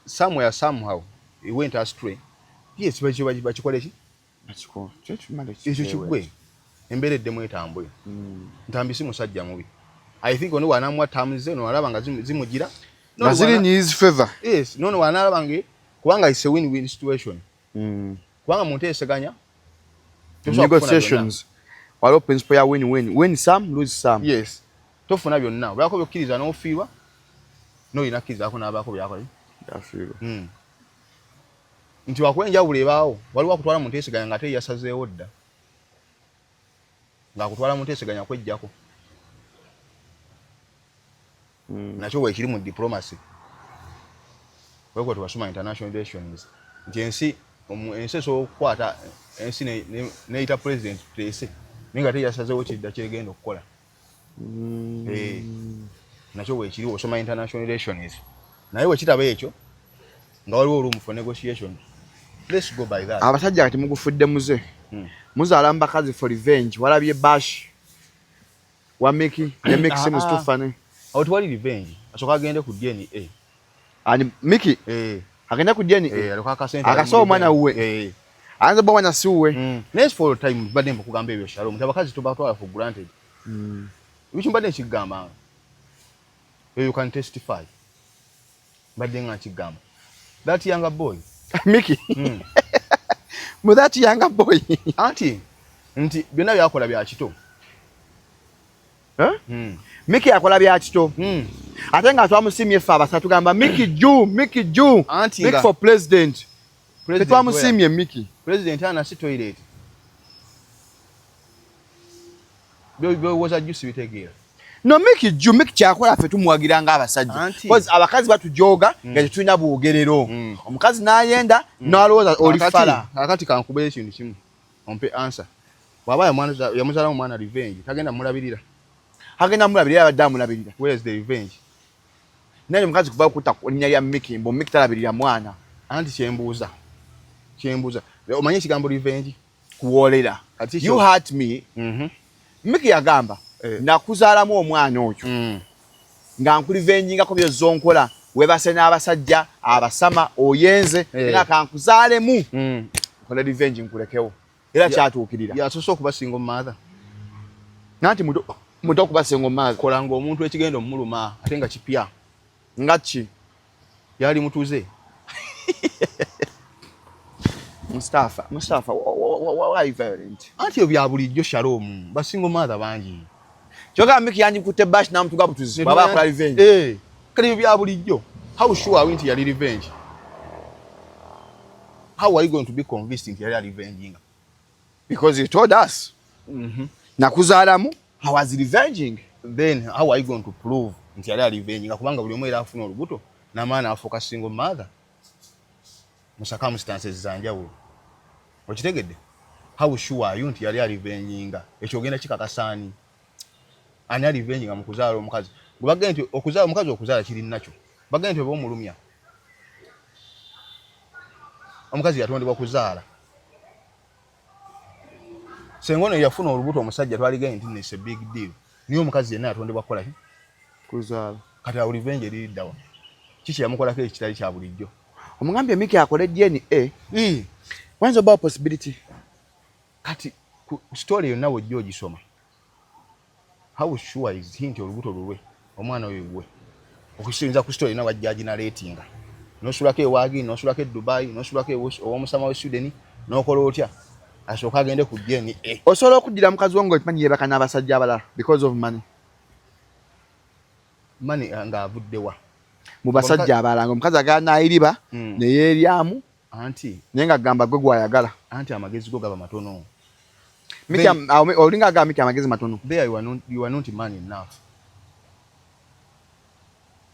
somewhere somehow it went astray. Yes, bakikole ki? Ekyo kigwe embereddemu etambule. Ntambi si musajja mubi. I think ono wanamwa tamuze no alaba nga zimugira. No, ziri in his favor. Yes, no wanalaba nge kubanga it's a win-win situation. Kubanga munteeseganya. Negotiations. Waliwo principle ya win-win. Win some, lose some. Yes. Tofuna byonna. Byako byokiriza n'ofiirwa. No inakkirizaako n'abaako byakola. Yafiirwa. Nti wakwenjawulo ebaawo waliwo akutwala mu nteeseganya ng'ate yasazeewo dda. Ng'akutwala mu nteeseganya kwejjako. Nakyo weekiri mu diplomacy. Wekwe tubasoma international relations. Nti ensi esobola ensi neeyita president tuteese naye nga teyasazeewo kidda kyegenda okukola. Nakyo weekiri osoma international relations. Naye wekitaba ekyo nga waliwo oluumu for negotiation. Let's go by that. Abasajja kati mugufudde muze. Muzaala mu bakazi for revenge. Walabye Bash wa Mickey ne Mickey Mustafa ne. Awo tewali revenge. Asooka agende ku DNA. Ani Mickey? Agenda ku DNA. Alikuwa akasente. Akasoba omwana wuwe. Anza bwa mwana si wuwe. Next for time badde mbakugamba ebyo Shalom. Nti abakazi tubatwala for granted. Ebyo mbadde nkigamba. You can testify. Badde nga nkigamba. That younger boy. Mickey. Mu that younger boy. Auntie. Nti byonna byakola bya kito. Mickey akola bya kito. Ate nga twamusimye ffe abasatu gamba Mickey Ju. Mickey for president. Twamusimye Mickey. President ana si toilet. Byo was a juice bitegeera. No Mickey kyakola ffe tumuwagira nga abasajja. Because abakazi batujoga nga tetulina bwogerero. Omukazi n'ayenda n'alowooza oli fala. Akati kankubira ekintu kimu. Ompe answer. Bw'aba yamuzala omwana revenge tagenda mulabirira. Agenda mulabirira abadde amulabirira. Where is the revenge? Naye omukazi kuva okutta linnya lya Mickey mbo Mickey talabirira mwana. Anti kyembuuza. Omanyi ekigambo revenge? Kuwoolera. You hurt me. Mickey yagamba nakuzaalamu omwana oyo nga nkulivenjingako byozonkola webase n'abasajja abasama oyenze nga kankuzaalemu kola revenge nkulekewo era kyatuukirira yasoose okubasinga omumaatha nanti muto okubasinga omumaatha kola ng'omuntu ekigenda omuluma ate nga kipya nga ki yali mutuze Mustafa why are you violent? Anti ebyo bya bulijjo Shalom basinga omumaatha bangi. Choga Mickey yandikutte Bash namutuga butuzi baba akola revenge. Kali bya bulijjo. How sure are we nti yali revenge? How are you going to be convinced nti yali revenging? Because he told us. Nakuzaalamu how was revenging? Then how are you going to prove nti yali revenging? Kubanga buli omu era afuna olubuto n'amaana afuuka single mother. Mu circumstances zanjawulo. Okitegedde? How sure are you nti yali revenging? Ekyo ogenda kikakasaani. Ani revenging mu kuzaala omukazi. Gwe bagenda nti okuzaala omukazi okuzaala kiri nakyo. Bagenda nti oba omulumya. Omukazi yatondebwa kuzaala. Sengono yafuna olubuto omusajja twaligenda nti it's a big deal. Niyo omukazi yenna yatondebwa kukola ki? Kuzaala. Kati awo revenge eriddawa. Kiki yamukolako ekitali kya bulijjo. Omugambye Mickey akole DNA. When's about possibility? Kati ku story yonna wojja ogisoma how sure is he nti olubuto lulwe omwana oyo gwe okusinza ku story na wajja aginaretinga nosulako ewaagi nosulako Dubai nosulako owomusama we Sweden nokola otya asooka agende ku DNA osobola okuddira mukazi wange okimanyi yebaka n'abasajja abalala because of money nga avuddewa mu basajja abalala omukazi aganaayiriba neyeeryamu anti naye nga agamba gwe gwayagala anti amagezi go gaba matono olinga agamba Miki amagezi matono there you are not man enough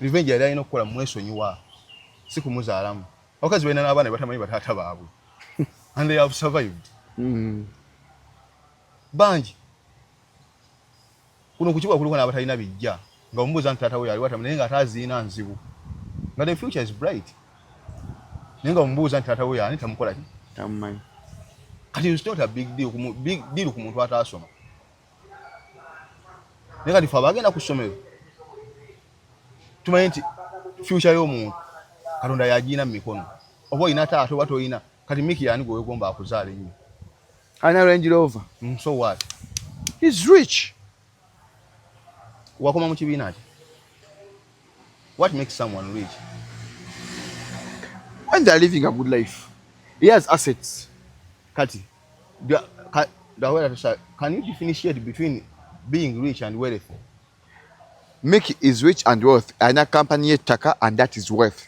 revenge yali alina okukola mwesonyiwa si kumuzaalamu abakazi balina n'abaana batamanyi bataata baabwe and they have survived bangi kuno kukibuga kuliko n'abatalina bijja nga omubuuza nti taata we yali watamu naye nga ataziina nzibu nga the future is bright naye nga omubuuza nti taata we yani tamukola ki tamumanyi kati it's not a big deal ku muntu ataasoma naye kati fe abagenda ku ssomero tumanyi nti future y'omuntu Katonda yagiina mu mikono oba olina taata oba toyina kati Miki yani gwe wegomba akuzaala ennyo alina Range Rover so what he's rich wakoma mu kibiina ki what makes someone rich when they're living a good life he has assets kati can you differentiate between being rich and wealthy Miki is rich and wealth alina company y'ettaka and that is wealth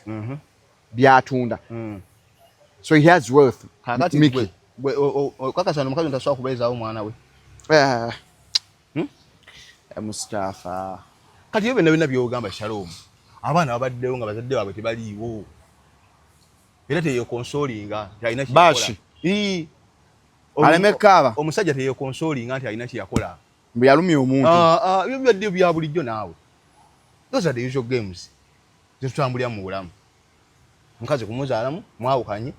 byatunda so he has wealth Miki kakasa omukazi ntasobola kubeezaawo mwana we Mustafa kati yo byonna byogamba Shalom abaana babaddewo nga bazadde baabwe tebaliiwo era teyekonsolinga nti alina Bashi alemekaaba omusajja teyekonsolinga nti alina kyeyakola mbe yalumya omuntu byo byadde bya bulijjo naawe those are the usual games zetutambulira mu bulamu mukazi kumuzaalamu mwawukanye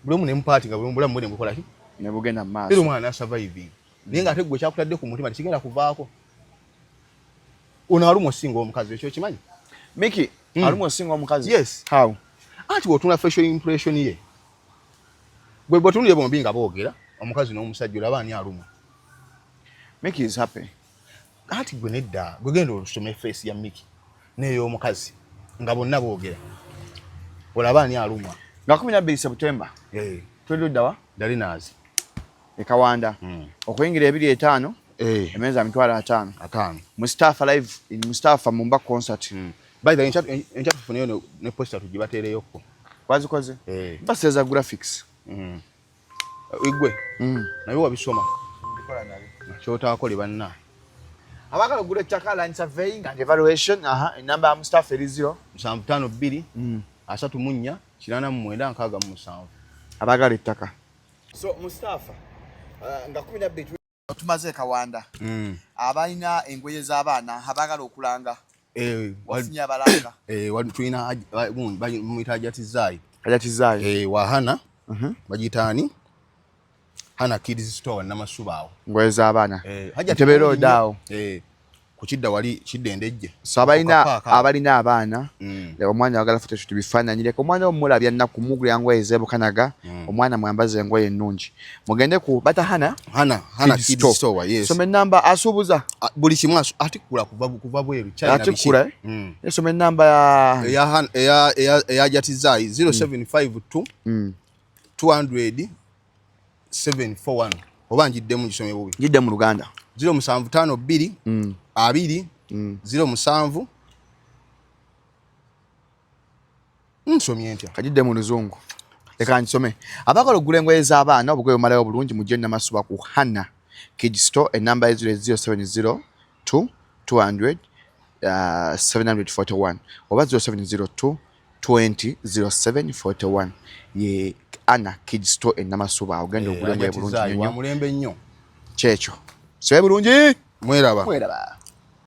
buli omu nemupaati nga bulamu bwe nemukola ki ne bugenda mu maaso era omwana surviving naye nga ate gwe kyakutadde ku mutima tekigenda kuvaako ono alumwa osinga omukazi ekyo kimanyi Miki alumwa osinga omukazi yes how anti bw'otunula facial impression ye gwe bw'otunulire bombi nga boogera omukazi n'omusajja olaba ani alumwa Miki is happy anti gwe nedda gwe genda olusoma face ya Miki n'ey'omukazi nga bonna boogera olaba ani alumwa nga 12 September tweduddawa Dalinazi ekawanda okuyingira 2:5 emeza mitwalo 5 Mustafa live in Mustafa Mumba concert by the enchat tufuneyo ne poster tugibatereyoko wazikoze baseza graphics igwe nayo wabisoma ndikola nabi kyotaakole banna abakala gure chakala surveying and evaluation number Mustafa eri 0 752 3 8 abagala ettaka so Mustafa nga 12 tumaze kawanda abalina engoye z'abaana abagala okulanga wafunye abalanga tulina muyita ajatizaayi wahana bagitaani Hana Kids Store Namasubawo ngoye z'abaana tebeero daawo ku kidda wali kiddendejje so abalina abaana omwana wagala photoshoot bifaananyireko omwana omulabya nnaku mugula engoye zeebukanaga omwana mwambaza engoye ennungi mugende ku bata Hana Kids Store yes some namba asuubuza buli kimu atikula kuva bweru atikula some namba eya Jatizai 0752 200 741 oba njiddemu kisome bubi jidde mu Luganda 0752 2 07 nsomye ntya kajidde mu Luzungu leka nsome abakala ogula engoye z'abaana obugoye omalayo bulungi mujje Namasuba ku Hana Kids Store enamba 0702 200 741 oba 0702 20 0741 ye Hana Kids Store Namasuba ogenda ogula engoye bulungi nnyo mulembe nnyo kyekyo sibe bulungi mweraba